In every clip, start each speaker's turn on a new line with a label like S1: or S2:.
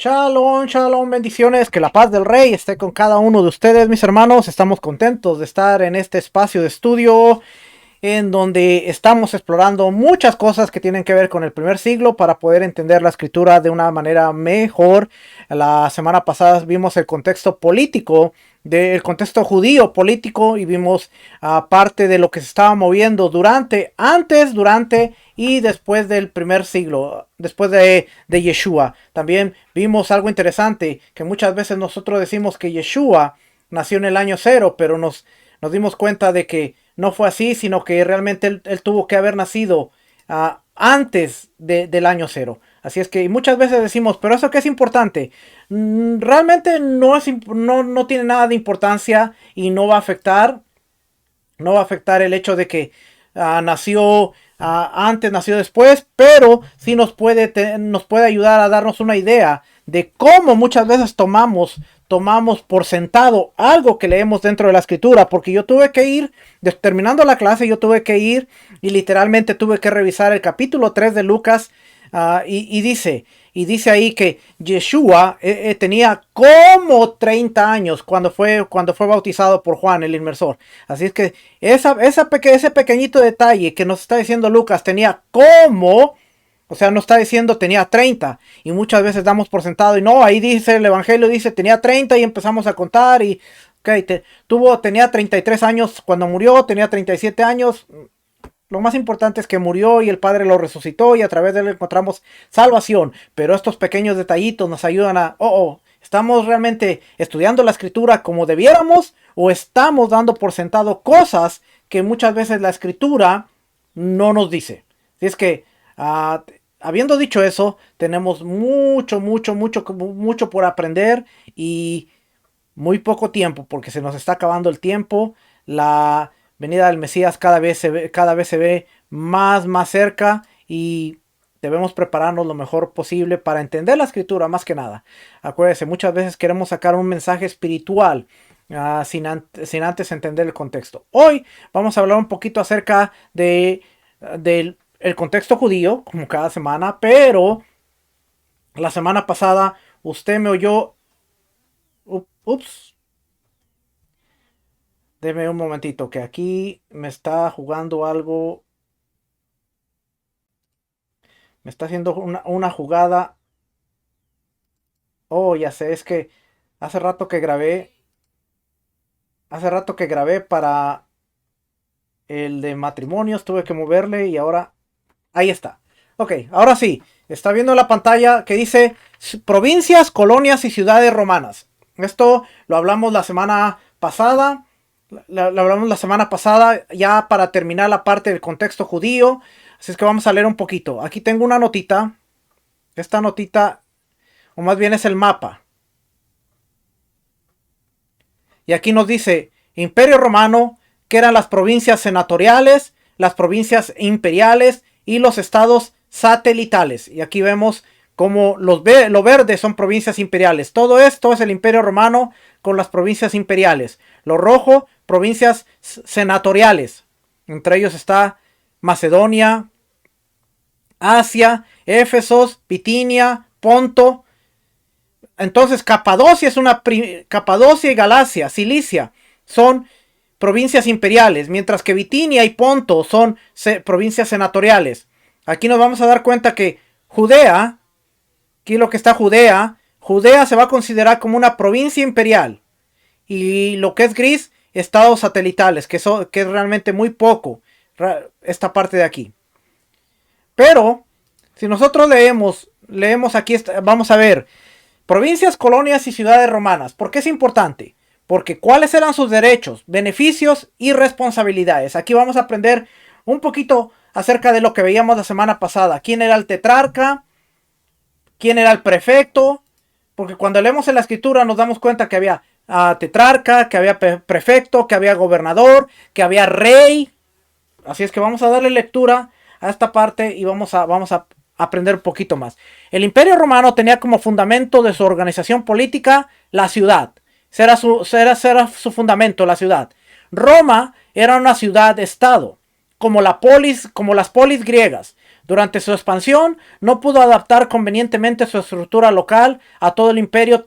S1: Shalom, shalom, bendiciones, que la paz del Rey esté con cada uno de ustedes, mis hermanos. Estamos contentos de estar en este espacio de estudio en donde estamos explorando muchas cosas que tienen que ver con el primer siglo para poder entender la escritura de una manera mejor. La semana pasada vimos el contexto político, del contexto judío político, y vimos parte de lo que se estaba moviendo durante y después del primer siglo, después de Yeshua. También vimos algo interesante, que muchas veces nosotros decimos que Yeshua nació en el año cero, pero nos dimos cuenta de que no fue así, sino que realmente él tuvo que haber nacido antes del año cero. Así es que muchas veces decimos, pero eso que es importante, realmente no tiene nada de importancia y no va a afectar el hecho de que nació antes, nació después, pero sí nos puede ayudar a darnos una idea de cómo muchas veces tomamos por sentado algo que leemos dentro de la escritura, porque yo tuve que ir, terminando la clase, yo tuve que ir y literalmente tuve que revisar el capítulo 3 de Lucas. Y dice ahí que Yeshua tenía como 30 años cuando fue bautizado por Juan el Inmersor. Así es que ese pequeñito detalle que nos está diciendo Lucas tenía como, o sea, no está diciendo tenía 30. Y muchas veces damos por sentado. Y no, ahí dice el Evangelio, dice tenía 30 y empezamos a contar. Y tenía 33 años cuando murió, tenía 37 años. Lo más importante es que murió y el Padre lo resucitó y a través de él encontramos salvación. Pero estos pequeños detallitos nos ayudan ¿estamos realmente estudiando la escritura como debiéramos o estamos dando por sentado cosas que muchas veces la escritura no nos dice? Así es que, habiendo dicho eso, tenemos mucho por aprender y muy poco tiempo, porque se nos está acabando el tiempo. La venida del Mesías cada vez se ve más cerca y debemos prepararnos lo mejor posible para entender la escritura más que nada. Acuérdense, muchas veces queremos sacar un mensaje espiritual sin antes entender el contexto. Hoy vamos a hablar un poquito acerca del el contexto judío, como cada semana, pero la semana pasada usted me oyó. Ups. Deme un momentito, que aquí me está jugando algo. Me está haciendo una jugada. Oh, ya sé, es que hace rato que grabé. Hace rato que grabé para el de matrimonios. Tuve que moverle y ahora. Ahí está. Ok, ahora sí. Está viendo la pantalla que dice provincias, colonias y ciudades romanas. Esto lo hablamos la semana pasada. Lo hablamos la semana pasada ya para terminar la parte del contexto judío. Así es que vamos a leer un poquito. Aquí tengo una notita. Esta notita, o más bien es el mapa. Y aquí nos dice Imperio Romano, que eran las provincias senatoriales, las provincias imperiales y los estados satelitales. Y aquí vemos como lo verde son provincias imperiales. Todo esto es el Imperio Romano con las provincias imperiales. Lo rojo, provincias senatoriales. Entre ellos está Macedonia, Asia, Éfesos, Bitinia, Ponto. Entonces Capadocia y Galacia, Cilicia, son provincias imperiales, mientras que Bitinia y Ponto son provincias senatoriales. Aquí nos vamos a dar cuenta que Judea, aquí lo que está Judea se va a considerar como una provincia imperial. Y lo que es gris, estados satelitales, que es realmente muy poco esta parte de aquí. Pero, si nosotros leemos aquí, vamos a ver, provincias, colonias y ciudades romanas. ¿Por qué es importante? Porque cuáles eran sus derechos, beneficios y responsabilidades. Aquí vamos a aprender un poquito acerca de lo que veíamos la semana pasada. ¿Quién era el tetrarca? ¿Quién era el prefecto? Porque cuando leemos en la escritura nos damos cuenta que había tetrarca, que había prefecto, que había gobernador, que había rey. Así es que vamos a darle lectura a esta parte y vamos a aprender un poquito más. El Imperio Romano tenía como fundamento de su organización política la ciudad. Era su fundamento, la ciudad. Roma era una ciudad-estado, como las polis griegas. Durante su expansión, no pudo adaptar convenientemente su estructura local a todo el imperio,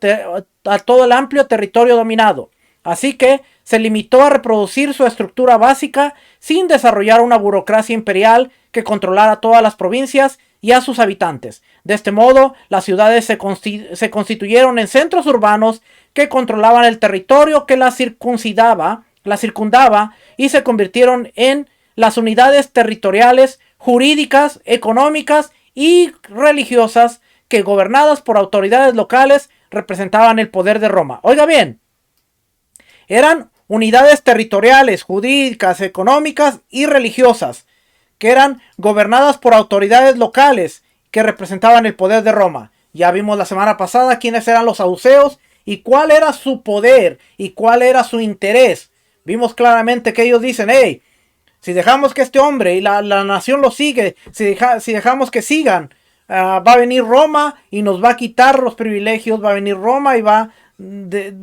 S1: a todo el amplio territorio dominado. Así que se limitó a reproducir su estructura básica sin desarrollar una burocracia imperial que controlara todas las provincias y a sus habitantes. De este modo, las ciudades se constituyeron en centros urbanos que controlaban el territorio que las circundaba y se convirtieron en las unidades territoriales, jurídicas, económicas y religiosas que, gobernadas por autoridades locales, representaban el poder de Roma. Oiga bien, eran unidades territoriales, jurídicas, económicas y religiosas que eran gobernadas por autoridades locales que representaban el poder de Roma. Ya vimos la semana pasada quiénes eran los saduceos y cuál era su poder y cuál era su interés. Vimos claramente que ellos dicen, hey, si dejamos que este hombre y la nación lo sigue, si dejamos que sigan, va a venir Roma y nos va a quitar los privilegios, va a venir Roma y va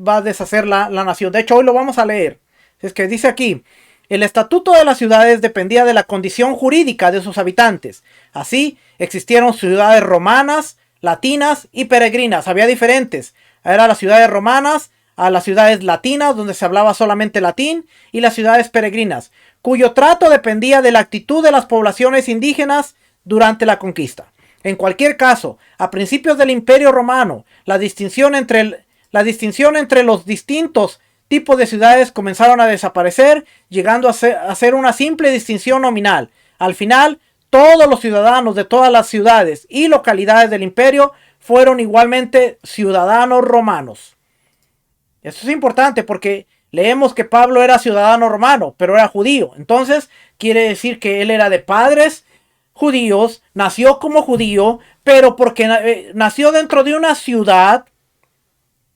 S1: a deshacer la nación. De hecho, hoy lo vamos a leer. Es que dice aquí, el estatuto de las ciudades dependía de la condición jurídica de sus habitantes. Así, existieron ciudades romanas, latinas y peregrinas. Había diferentes. Eran las ciudades romanas, a las ciudades latinas, donde se hablaba solamente latín, y las ciudades peregrinas, cuyo trato dependía de la actitud de las poblaciones indígenas durante la conquista. En cualquier caso, a principios del Imperio Romano, la distinción entre los distintos tipos de ciudades comenzaron a desaparecer, llegando a ser una simple distinción nominal. Al final, todos los ciudadanos de todas las ciudades y localidades del imperio fueron igualmente ciudadanos romanos. Esto es importante porque leemos que Pablo era ciudadano romano, pero era judío. Entonces, quiere decir que él era de padres judíos, nació como judío, pero porque nació dentro de una ciudad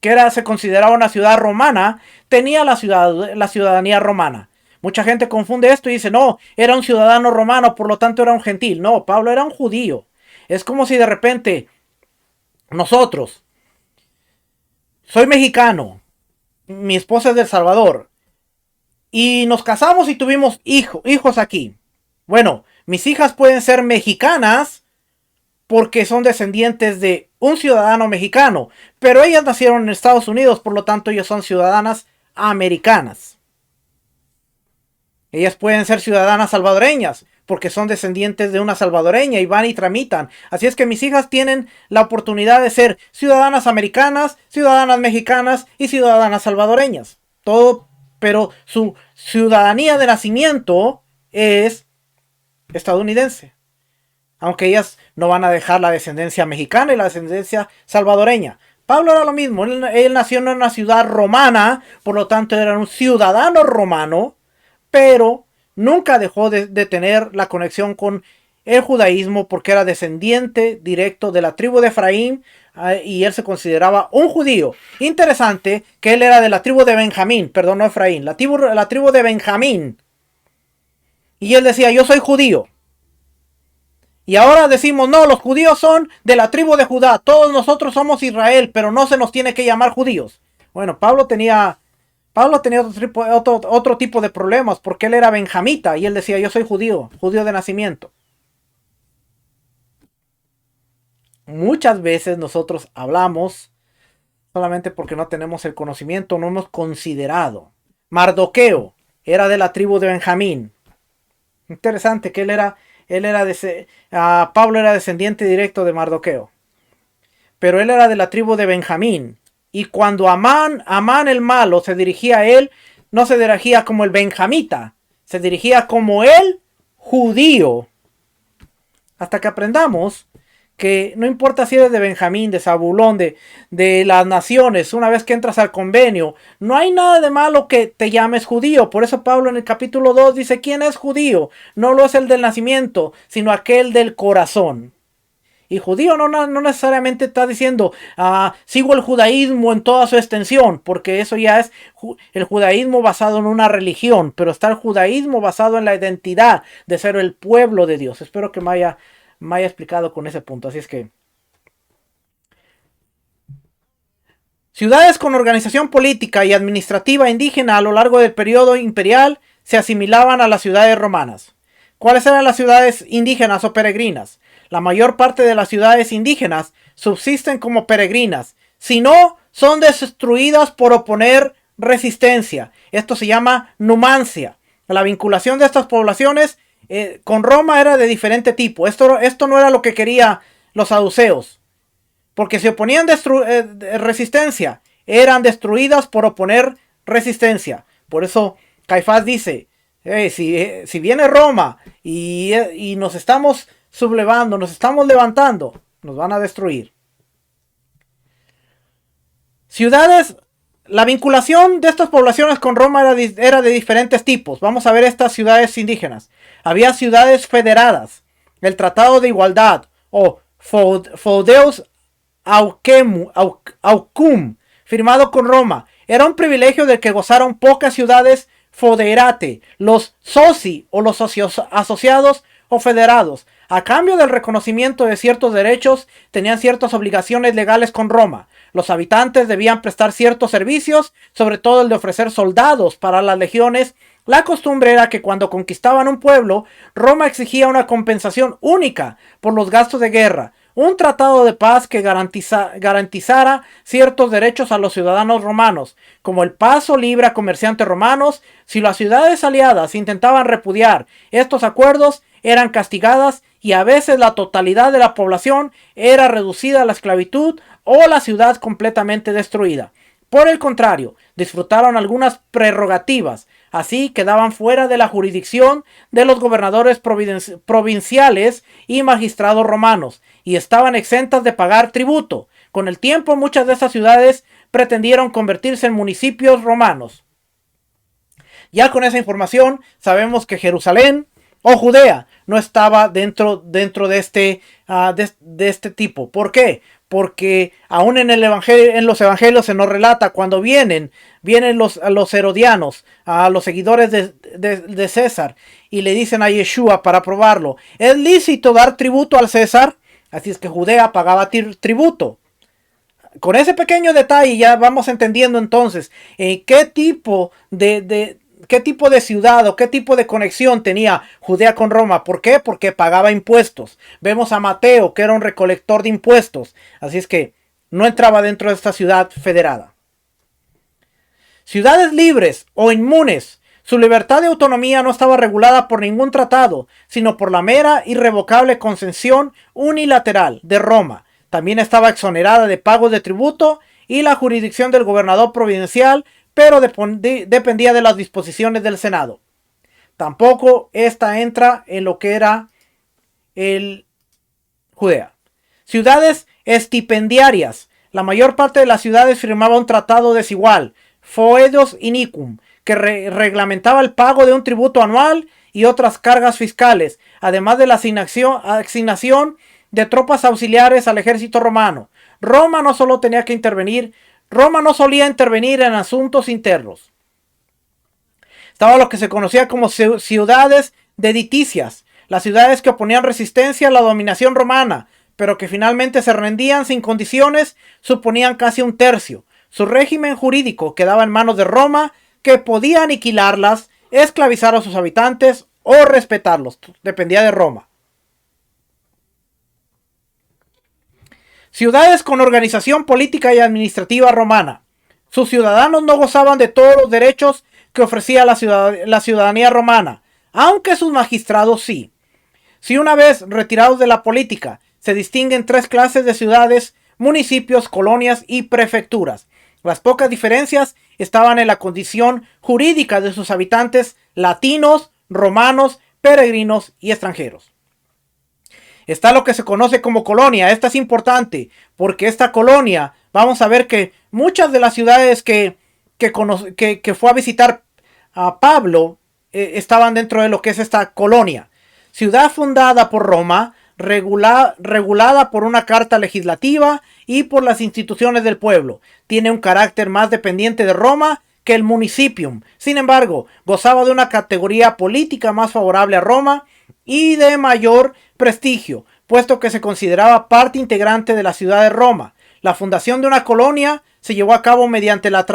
S1: que se consideraba una ciudad romana, tenía la ciudadanía romana. Mucha gente confunde esto y dice, no, era un ciudadano romano, por lo tanto era un gentil. No, Pablo era un judío. Es como si de repente nosotros, soy mexicano, mi esposa es de El Salvador, y nos casamos y tuvimos hijos aquí. Bueno, mis hijas pueden ser mexicanas porque son descendientes de un ciudadano mexicano, pero ellas nacieron en Estados Unidos, por lo tanto ellas son ciudadanas americanas. Ellas pueden ser ciudadanas salvadoreñas porque son descendientes de una salvadoreña y van y tramitan. Así es que mis hijas tienen la oportunidad de ser ciudadanas americanas, ciudadanas mexicanas y ciudadanas salvadoreñas. Todo, pero su ciudadanía de nacimiento es estadounidense. Aunque ellas no van a dejar la descendencia mexicana y la descendencia salvadoreña. Pablo era lo mismo. Él nació en una ciudad romana, por lo tanto era un ciudadano romano, pero nunca dejó de tener la conexión con el judaísmo porque era descendiente directo de la tribu de Efraín y él se consideraba un judío. Interesante que él era de la tribu de Benjamín, perdón, no Efraín, la tribu de Benjamín. Y él decía, yo soy judío. Y ahora decimos, no, los judíos son de la tribu de Judá, todos nosotros somos Israel, pero no se nos tiene que llamar judíos. Bueno, Pablo tenía otro tipo de problemas porque él era benjamita y él decía, yo soy judío de nacimiento. Muchas veces nosotros hablamos solamente porque no tenemos el conocimiento, no hemos considerado. Mardoqueo era de la tribu de Benjamín. Interesante que Pablo era descendiente directo de Mardoqueo. Pero él era de la tribu de Benjamín. Y cuando Amán el malo se dirigía a él, no se dirigía como el benjamita, se dirigía como el judío. Hasta que aprendamos que no importa si eres de Benjamín, de Zabulón, de las naciones, una vez que entras al convenio, no hay nada de malo que te llames judío. Por eso Pablo en el capítulo 2 dice, ¿quién es judío? No lo es el del nacimiento, sino aquel del corazón. Y judío no necesariamente está diciendo, sigo el judaísmo en toda su extensión, porque eso ya es el judaísmo basado en una religión, pero está el judaísmo basado en la identidad de ser el pueblo de Dios. Espero que me haya explicado con ese punto. Así es que ciudades con organización política y administrativa indígena a lo largo del periodo imperial se asimilaban a las ciudades romanas. ¿Cuáles eran las ciudades indígenas o peregrinas? La mayor parte de las ciudades indígenas subsisten como peregrinas, si no, son destruidas por oponer resistencia. Esto se llama numancia. La vinculación de estas poblaciones con Roma era de diferente tipo. Esto no era lo que querían los saduceos, porque si oponían resistencia, eran destruidas por oponer resistencia. Por eso Caifás dice, si viene Roma y nos estamos sublevando, nos estamos levantando, nos van a destruir. Ciudades, la vinculación de estas poblaciones con Roma era de diferentes tipos. Vamos a ver estas ciudades indígenas. Había ciudades federadas, el Tratado de Igualdad o Feudeus Aucum, firmado con Roma. Era un privilegio del que gozaron pocas ciudades foederate, los soci o los asociados o federados. A cambio del reconocimiento de ciertos derechos, tenían ciertas obligaciones legales con Roma. Los habitantes debían prestar ciertos servicios, sobre todo el de ofrecer soldados para las legiones. La costumbre era que cuando conquistaban un pueblo, Roma exigía una compensación única por los gastos de guerra. Un tratado de paz que garantizara ciertos derechos a los ciudadanos romanos, como el paso libre a comerciantes romanos. Si las ciudades aliadas intentaban repudiar estos acuerdos, eran castigadas y a veces la totalidad de la población era reducida a la esclavitud o la ciudad completamente destruida. Por el contrario, disfrutaron algunas prerrogativas, así quedaban fuera de la jurisdicción de los gobernadores provinciales y magistrados romanos, y estaban exentas de pagar tributo. Con el tiempo, muchas de esas ciudades pretendieron convertirse en municipios romanos. Ya con esa información, sabemos que Jerusalén o Judea no estaba dentro de este tipo. ¿Por qué? Porque aún en los evangelios se nos relata cuando vienen los herodianos, a los seguidores de César, y le dicen a Yeshua para probarlo: ¿es lícito dar tributo al César? Así es que Judea pagaba tributo. Con ese pequeño detalle ya vamos entendiendo entonces qué tipo de ciudad o qué tipo de conexión tenía Judea con Roma. ¿Por qué? Porque pagaba impuestos. Vemos a Mateo, que era un recolector de impuestos. Así es que no entraba dentro de esta ciudad federada. Ciudades libres o inmunes. Su libertad de autonomía no estaba regulada por ningún tratado, sino por la mera irrevocable concesión unilateral de Roma. También estaba exonerada de pago de tributo y la jurisdicción del gobernador provincial, pero dependía de las disposiciones del Senado. Tampoco esta entra en lo que era el Judea. Ciudades estipendiarias. La mayor parte de las ciudades firmaba un tratado desigual, Foedos Inicum, que reglamentaba el pago de un tributo anual y otras cargas fiscales, además de la asignación de tropas auxiliares al ejército romano. Roma no solía intervenir en asuntos internos. Estaba lo que se conocía como ciudades dediticias, las ciudades que oponían resistencia a la dominación romana, pero que finalmente se rendían sin condiciones, suponían casi un tercio. Su régimen jurídico quedaba en manos de Roma, que podía aniquilarlas, esclavizar a sus habitantes o respetarlos. Dependía de Roma. Ciudades con organización política y administrativa romana. Sus ciudadanos no gozaban de todos los derechos que ofrecía la ciudadanía romana, aunque sus magistrados sí. Si una vez retirados de la política, se distinguen tres clases de ciudades: municipios, colonias y prefecturas. Las pocas diferencias estaban en la condición jurídica de sus habitantes: latinos, romanos, peregrinos y extranjeros. Está lo que se conoce como colonia. Esta es importante porque esta colonia, vamos a ver que muchas de las ciudades que fue a visitar a Pablo estaban dentro de lo que es esta colonia. Ciudad fundada por Roma, regulada por una carta legislativa y por las instituciones del pueblo. Tiene un carácter más dependiente de Roma que el municipium. Sin embargo, gozaba de una categoría política más favorable a Roma y de mayor prestigio, puesto que se consideraba parte integrante de la ciudad de Roma. La fundación de una colonia se llevó a cabo mediante la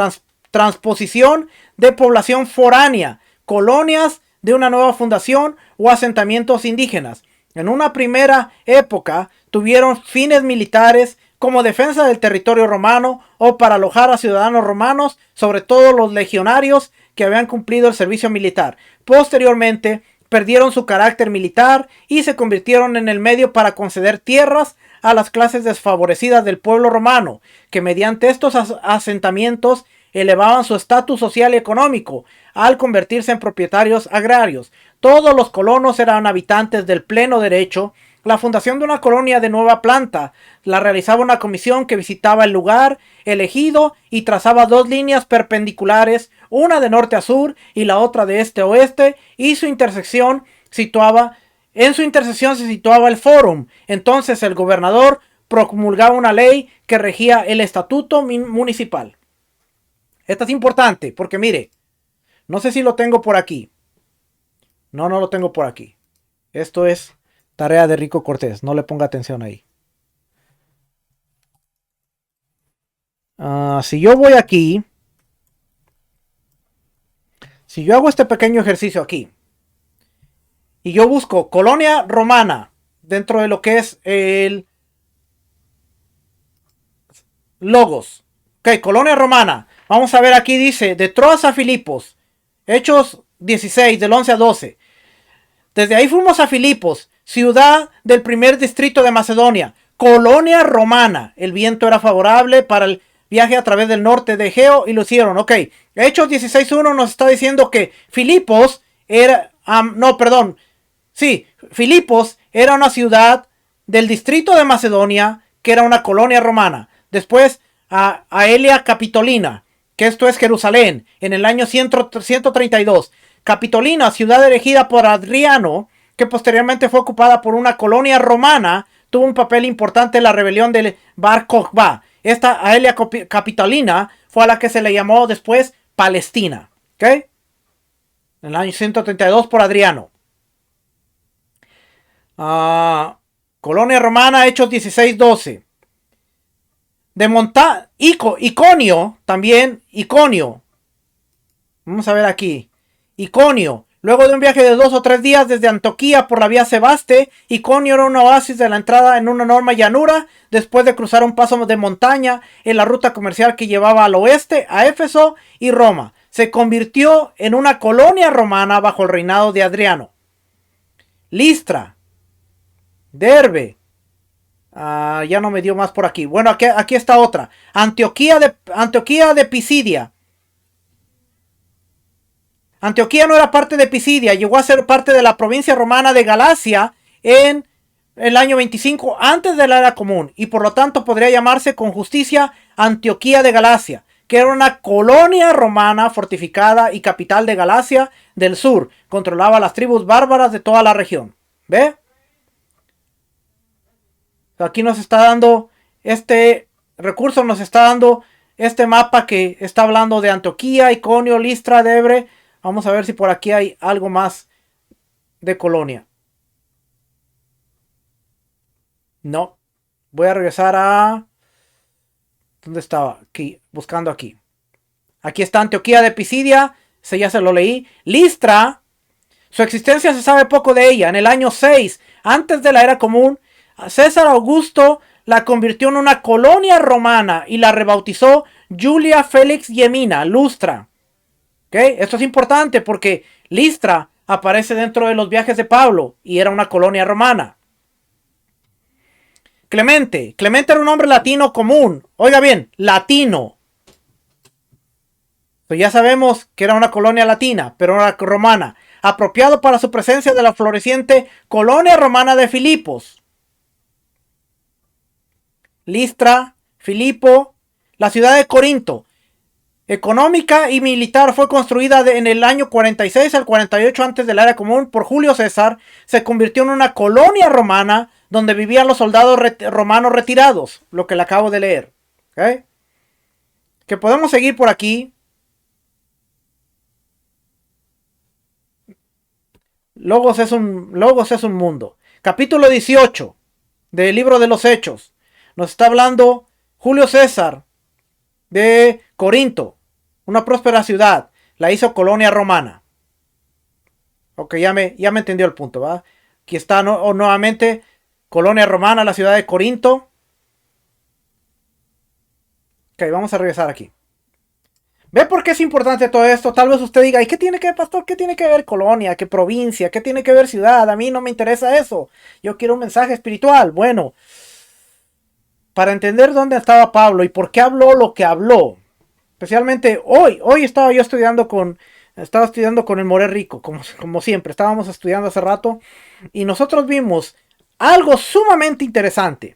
S1: transposición de población foránea, colonias de una nueva fundación o asentamientos indígenas. En una primera época tuvieron fines militares como defensa del territorio romano o para alojar a ciudadanos romanos, sobre todo los legionarios que habían cumplido el servicio militar. Posteriormente perdieron su carácter militar y se convirtieron en el medio para conceder tierras a las clases desfavorecidas del pueblo romano, que mediante estos asentamientos elevaban su estatus social y económico al convertirse en propietarios agrarios. Todos los colonos eran habitantes del pleno derecho. La fundación de una colonia de nueva planta la realizaba una comisión que visitaba el lugar elegido y trazaba dos líneas perpendiculares, una de norte a sur y la otra de este a oeste, y en su intersección se situaba el fórum. Entonces el gobernador promulgaba una ley que regía el estatuto municipal. Esto es importante porque mire, no sé si lo tengo por aquí. No lo tengo por aquí. Esto es tarea de Rico Cortés. No le ponga atención ahí. Si yo voy aquí. Si yo hago este pequeño ejercicio aquí. Y yo busco colonia romana. Dentro de lo que es el Logos. Ok, colonia romana. Vamos a ver aquí dice. De Troas a Filipos. Hechos 16 del 11 a 12. Desde ahí fuimos a Filipos, ciudad del primer distrito de Macedonia, colonia romana. El viento era favorable para el viaje a través del norte de Egeo y lo hicieron. Ok, Hechos 16.1 nos está diciendo que Filipos era... Filipos era una ciudad del distrito de Macedonia que era una colonia romana. Después a Aelia Capitolina, que esto es Jerusalén, en el año 132. Capitolina, ciudad elegida por Adriano, que posteriormente fue ocupada por una colonia romana, tuvo un papel importante en la rebelión de Bar Kokhba. Esta Aelia Capitolina fue a la que se le llamó después Palestina. ¿Ok? En el año 132 por Adriano. Colonia romana, Hechos 16:12. De Iconio, también Iconio. Vamos a ver aquí. Iconio. Luego de un viaje de 2 o 3 días desde Antioquía por la vía Sebaste, Iconio era un oasis de la entrada en una enorme llanura, después de cruzar un paso de montaña en la ruta comercial que llevaba al oeste, a Éfeso y Roma. Se convirtió en una colonia romana bajo el reinado de Adriano. Listra. Derbe. Ya no me dio más por aquí. Bueno, aquí está otra. Antioquía de Pisidia. Antioquía no era parte de Pisidia, llegó a ser parte de la provincia romana de Galacia en el año 25 antes de la era común y por lo tanto podría llamarse con justicia Antioquía de Galacia, que era una colonia romana fortificada y capital de Galacia del sur. Controlaba las tribus bárbaras de toda la región. ¿Ve? Aquí nos está dando este recurso, nos está dando este mapa que está hablando de Antioquía, Iconio, Listra, Debre. Vamos a ver si por aquí hay algo más de colonia. No. Voy a regresar a... ¿Dónde estaba? Aquí, buscando aquí. Aquí está Antioquía de Pisidia. Ya se lo leí. Listra. Su existencia se sabe poco de ella. En el año 6, antes de la era común, César Augusto la convirtió en una colonia romana y la rebautizó Julia Félix Gemina, Lustra. ¿Okay? Esto es importante porque Listra aparece dentro de los viajes de Pablo y era una colonia romana. Clemente era un nombre latino común. Oiga bien, latino. Pues ya sabemos que era una colonia latina, pero era romana. Apropiado para su presencia de la floreciente colonia romana de Filipos. Listra, Filipo, la ciudad de Corinto. Económica y militar, fue construida en el año 46 al 48 antes de la era común por Julio César. Se convirtió en una colonia romana donde vivían los soldados romanos retirados, lo que le acabo de leer. ¿Okay? Que podemos seguir por aquí. Logos es un mundo. Capítulo 18 del libro de los Hechos. Nos está hablando Julio César de Corinto, una próspera ciudad, la hizo colonia romana. Ok, ya me entendió el punto, ¿va? Aquí está nuevamente Colonia Romana, la ciudad de Corinto. Ok, vamos a regresar aquí. ¿Ve por qué es importante todo esto? Tal vez usted diga, ¿y qué tiene que ver, pastor? ¿Qué tiene que ver colonia? ¿Qué provincia? ¿Qué tiene que ver ciudad? A mí no me interesa eso. Yo quiero un mensaje espiritual. Bueno, para entender dónde estaba Pablo y por qué habló lo que habló. Especialmente hoy estaba estudiando con el More Rico, como siempre. Estábamos estudiando hace rato y nosotros vimos algo sumamente interesante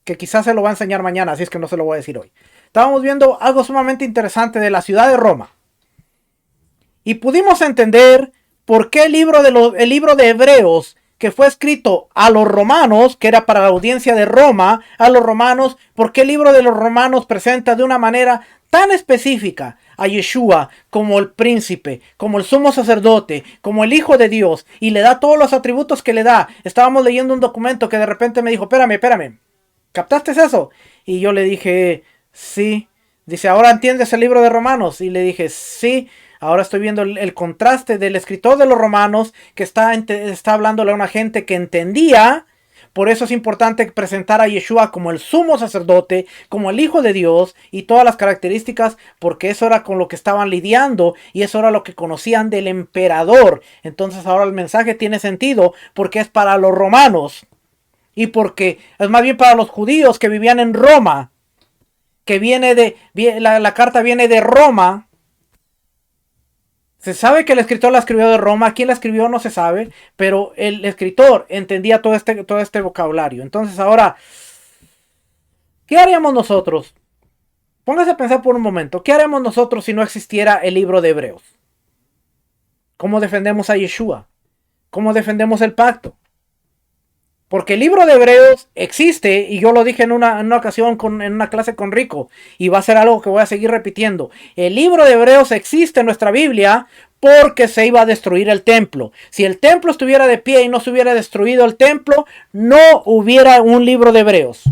S1: que quizás se lo va a enseñar mañana, así es que no se lo voy a decir hoy. Estábamos viendo algo sumamente interesante de la ciudad de Roma y pudimos entender por qué el libro de Hebreos, que fue escrito a los romanos, que era para la audiencia de Roma, a los romanos, por qué el libro de los romanos presenta de una manera tan específica a Yeshua como el príncipe, como el sumo sacerdote, como el hijo de Dios, y le da todos los atributos que le da. Estábamos leyendo un documento que de repente me dijo, espérame, ¿captaste eso? Y yo le dije, sí. Dice, ¿ahora entiendes el libro de Romanos? Y le dije, sí. Ahora estoy viendo el contraste del escritor de los Romanos que está hablándole a una gente que entendía. Por eso es importante presentar a Yeshua como el sumo sacerdote, como el Hijo de Dios y todas las características, porque eso era con lo que estaban lidiando y eso era lo que conocían del emperador. Entonces ahora el mensaje tiene sentido porque es para los romanos y porque es más bien para los judíos que vivían en Roma, que la carta viene de Roma. Se sabe que el escritor la escribió de Roma. ¿Quién la escribió? No se sabe. Pero el escritor entendía todo este vocabulario. Entonces ahora, ¿qué haríamos nosotros? Póngase a pensar por un momento. ¿Qué haríamos nosotros si no existiera el libro de Hebreos? ¿Cómo defendemos a Yeshua? ¿Cómo defendemos el pacto? Porque el libro de Hebreos existe, y yo lo dije en una ocasión en una clase con Rico, y va a ser algo que voy a seguir repitiendo. El libro de Hebreos existe en nuestra Biblia porque se iba a destruir el templo. Si el templo estuviera de pie y no se hubiera destruido el templo, no hubiera un libro de Hebreos.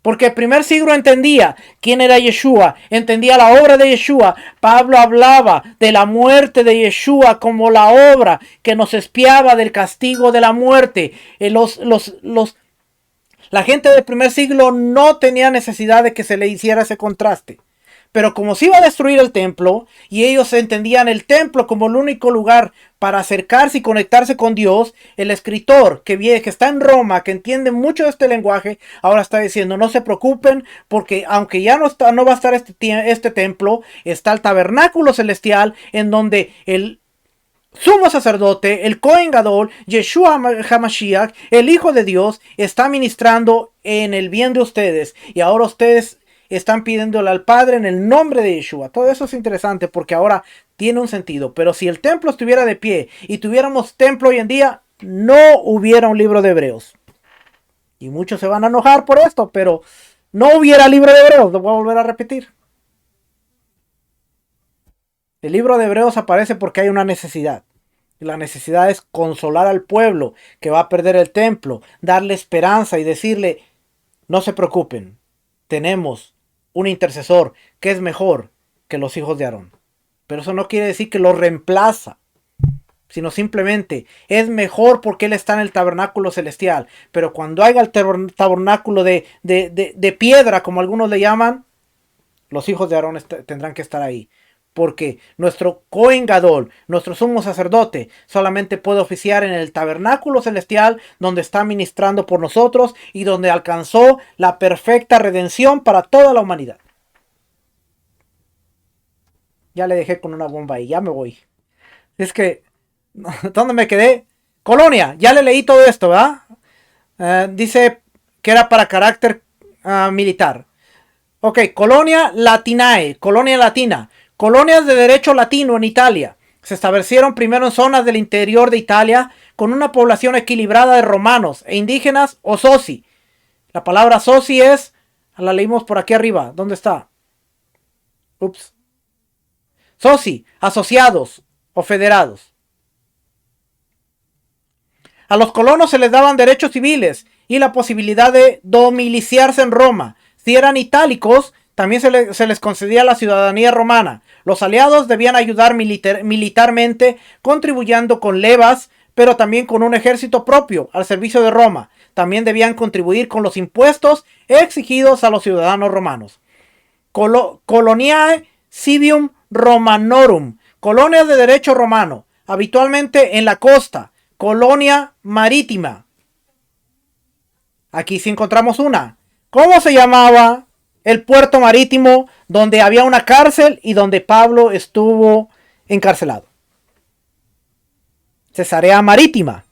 S1: Porque el primer siglo entendía quién era Yeshua, entendía la obra de Yeshua. Pablo hablaba de la muerte de Yeshua como la obra que nos expiaba del castigo de la muerte. La gente del primer siglo no tenía necesidad de que se le hiciera ese contraste. Pero como se iba a destruir el templo y ellos entendían el templo como el único lugar para acercarse y conectarse con Dios, el escritor que está en Roma, que entiende mucho de este lenguaje, ahora está diciendo, no se preocupen porque aunque ya no va a estar este templo, está el tabernáculo celestial en donde el sumo sacerdote, el Cohen Gadol, Yeshua HaMashiach, el Hijo de Dios, está ministrando en el bien de ustedes. Y ahora ustedes están pidiéndole al Padre en el nombre de Yeshua. Todo eso es interesante porque ahora tiene un sentido. Pero si el templo estuviera de pie y tuviéramos templo hoy en día, no hubiera un libro de Hebreos. Y muchos se van a enojar por esto, pero no hubiera libro de Hebreos. Lo voy a volver a repetir. El libro de Hebreos aparece porque hay una necesidad. Y la necesidad es consolar al pueblo que va a perder el templo, darle esperanza y decirle, no se preocupen, tenemos un intercesor que es mejor que los hijos de Aarón. Pero eso no quiere decir que lo reemplaza, sino simplemente es mejor porque él está en el tabernáculo celestial. Pero cuando haya el tabernáculo de piedra, como algunos le llaman, los hijos de Aarón tendrán que estar ahí. Porque nuestro Cohen Gadol, nuestro sumo sacerdote, solamente puede oficiar en el tabernáculo celestial donde está ministrando por nosotros y donde alcanzó la perfecta redención para toda la humanidad. Ya le dejé con una bomba ahí, ya me voy. Es que, ¿dónde me quedé? Colonia, ya le leí todo esto, ¿verdad? Dice que era para carácter militar. Ok, Colonia Latinae, Colonia Latina. Colonias de derecho latino en Italia. Se establecieron primero en zonas del interior de Italia con una población equilibrada de romanos e indígenas o soci. La palabra soci la leímos por aquí arriba. ¿Dónde está? Ups. Soci, asociados o federados. A los colonos se les daban derechos civiles y la posibilidad de domiciliarse en Roma. Si eran itálicos, también se les concedía la ciudadanía romana. Los aliados debían ayudar militarmente, contribuyendo con levas, pero también con un ejército propio al servicio de Roma. También debían contribuir con los impuestos exigidos a los ciudadanos romanos. Coloniae civium Romanorum, colonias de derecho romano, habitualmente en la costa. Colonia marítima. Aquí sí encontramos una. ¿Cómo se llamaba el puerto marítimo donde había una cárcel y donde Pablo estuvo encarcelado? Cesarea Marítima.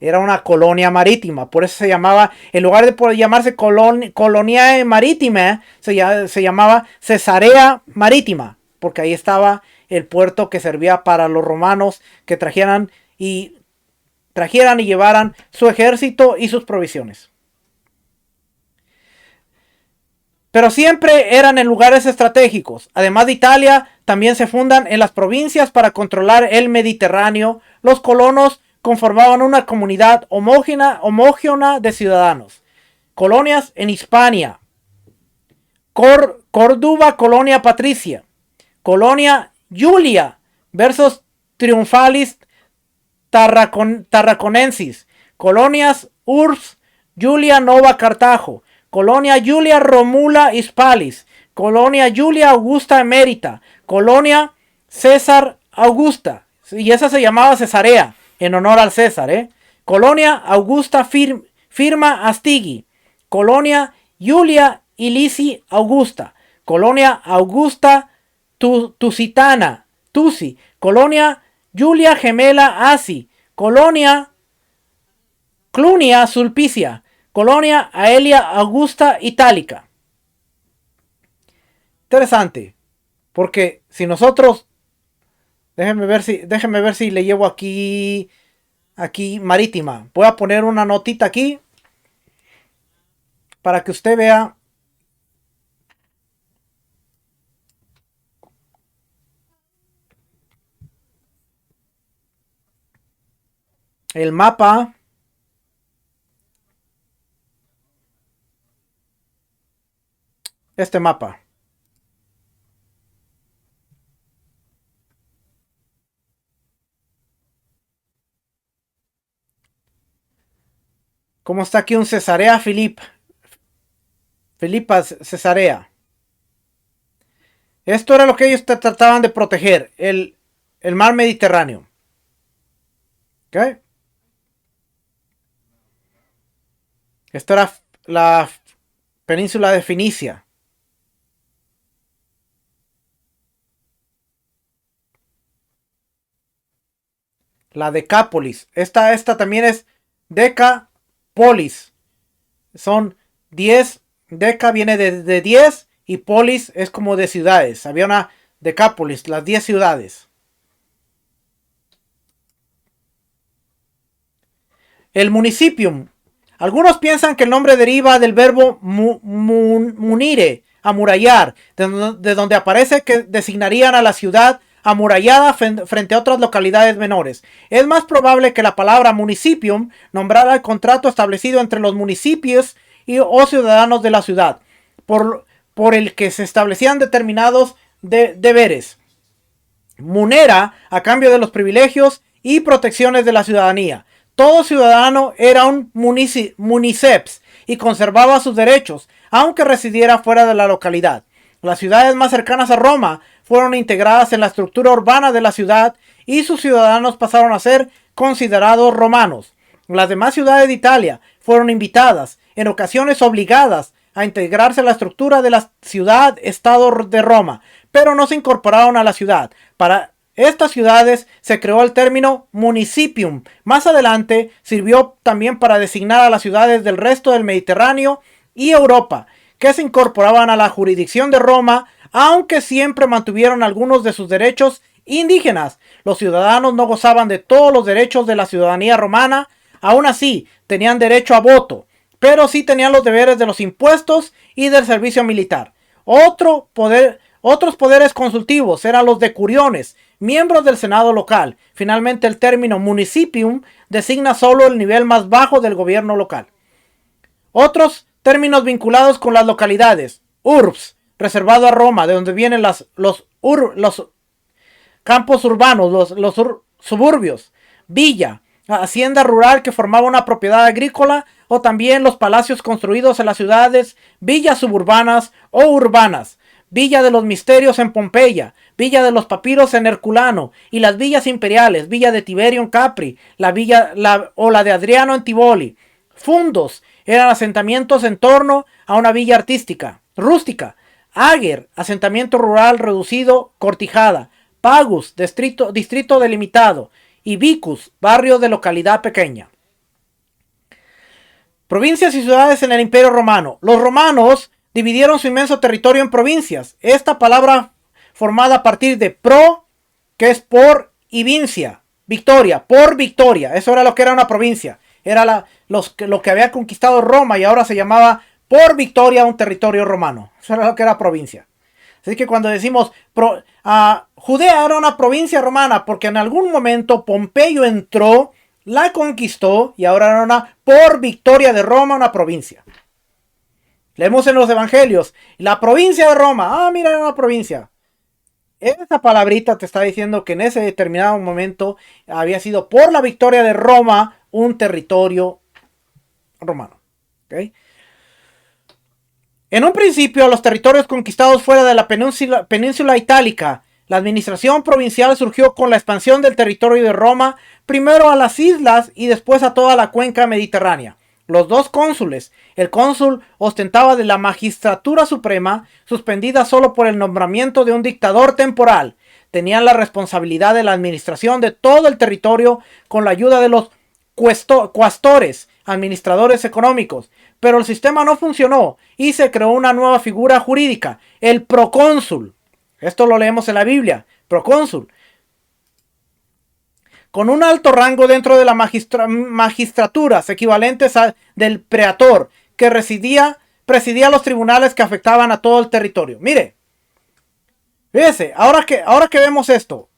S1: Era una colonia marítima. Por eso se llamaba, en lugar de por llamarse Colonia Marítima, se llamaba Cesarea Marítima. Porque ahí estaba el puerto que servía para los romanos que trajeran y llevaran su ejército y sus provisiones. Pero siempre eran en lugares estratégicos. Además de Italia, también se fundan en las provincias para controlar el Mediterráneo. Los colonos conformaban una comunidad homógena de ciudadanos. Colonias en Hispania. Córdoba, colonia patricia. Colonia Julia versus Triunfalis Tarraconensis. Colonias Urbs Julia Nova Cartago. Colonia Julia Romula Hispalis. Colonia Julia Augusta Emerita. Colonia César Augusta. Y esa se llamaba Cesarea, en honor al César. Colonia Augusta Firma Astigui. Colonia Julia Ilisi Augusta. Colonia Augusta Tusitana. Tusi. Colonia Julia Gemela Asi. Colonia Clunia Sulpicia. Colonia Aelia Augusta Itálica. Interesante. Porque si nosotros... Déjenme ver si le llevo aquí marítima. Voy a poner una notita aquí. Para que usted vea. El mapa. Este mapa. ¿Cómo está aquí un Cesarea Filipa Cesarea? Esto era lo que ellos trataban de proteger. El mar Mediterráneo. ¿Ok? Esto era la península de Fenicia. La Decápolis. Esta también es Decapolis. Son 10. Deca viene de 10 y polis es como de ciudades. Había una Decápolis, las 10 ciudades. El municipium. Algunos piensan que el nombre deriva del verbo munire, amurallar, de donde aparece que designarían a la ciudad amurallada frente a otras localidades menores. Es más probable que la palabra municipium nombrara el contrato establecido entre los municipios o ciudadanos de la ciudad, por el que se establecían determinados deberes. Munera a cambio de los privilegios y protecciones de la ciudadanía. Todo ciudadano era un municeps y conservaba sus derechos, aunque residiera fuera de la localidad. Las ciudades más cercanas a Roma fueron integradas en la estructura urbana de la ciudad y sus ciudadanos pasaron a ser considerados romanos. Las demás ciudades de Italia fueron invitadas, en ocasiones obligadas, a integrarse a la estructura de la ciudad-estado de Roma, pero no se incorporaron a la ciudad. Para estas ciudades se creó el término municipium. Más adelante sirvió también para designar a las ciudades del resto del Mediterráneo y Europa, que se incorporaban a la jurisdicción de Roma, aunque siempre mantuvieron algunos de sus derechos indígenas. Los ciudadanos no gozaban de todos los derechos de la ciudadanía romana, aún así tenían derecho a voto, pero sí tenían los deberes de los impuestos y del servicio militar. Otros poderes consultivos eran los decuriones, miembros del Senado local. Finalmente, el término municipium designa solo el nivel más bajo del gobierno local. Otros términos vinculados con las localidades: urbs, reservado a Roma, de donde vienen los campos urbanos, suburbios, villa, hacienda rural que formaba una propiedad agrícola, o también los palacios construidos en las ciudades, villas suburbanas o urbanas, villa de los misterios en Pompeya, villa de los papiros en Herculano, y las villas imperiales, villa de Tiberio en Capri, la de Adriano en Tivoli. Fundos eran asentamientos en torno a una villa artística, rústica. Ager, asentamiento rural reducido, cortijada. Pagus, distrito delimitado. Y Vicus, barrio de localidad pequeña. Provincias y ciudades en el Imperio Romano. Los romanos dividieron su inmenso territorio en provincias. Esta palabra formada a partir de pro, que es por, y vincia, victoria, por victoria. Eso era lo que era una provincia. Era lo que había conquistado Roma y ahora se llamaba por victoria un territorio romano. Eso era lo que era provincia. Así que cuando decimos Judea era una provincia romana porque en algún momento Pompeyo entró, la conquistó y ahora era una por victoria de Roma una provincia. Leemos en los evangelios, la provincia de Roma, mira, era una provincia. Esa palabrita te está diciendo que en ese determinado momento había sido por la victoria de Roma un territorio romano. ¿Okay? En un principio, los territorios conquistados fuera de la península itálica, la administración provincial surgió con la expansión del territorio de Roma, primero a las islas y después a toda la cuenca mediterránea. Los dos cónsules, el cónsul ostentaba de la magistratura suprema, suspendida solo por el nombramiento de un dictador temporal. Tenían la responsabilidad de la administración de todo el territorio con la ayuda de los cuastores, administradores económicos. Pero el sistema no funcionó y se creó una nueva figura jurídica, el procónsul. Esto lo leemos en la Biblia, procónsul. Con un alto rango dentro de la magistraturas, equivalentes del pretor, que presidía los tribunales que afectaban a todo el territorio. Mire, fíjese, ahora que vemos esto,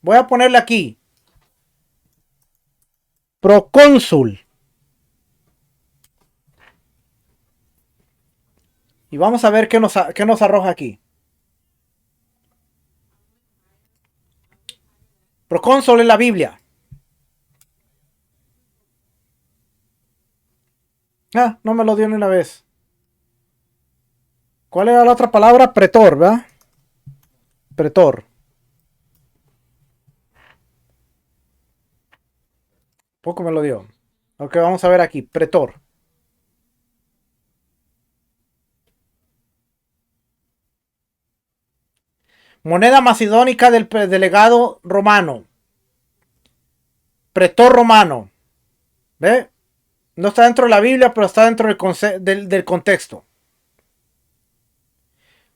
S1: voy a ponerle aquí, procónsul. Y vamos a ver qué nos arroja aquí. Procónsul en la Biblia. No me lo dio ni una vez. ¿Cuál era la otra palabra? Pretor, ¿verdad? Pretor. Poco me lo dio. Ok, vamos a ver aquí. Pretor. Moneda macedónica del delegado romano. Pretor romano. ¿Ve? No está dentro de la Biblia, pero está dentro del contexto.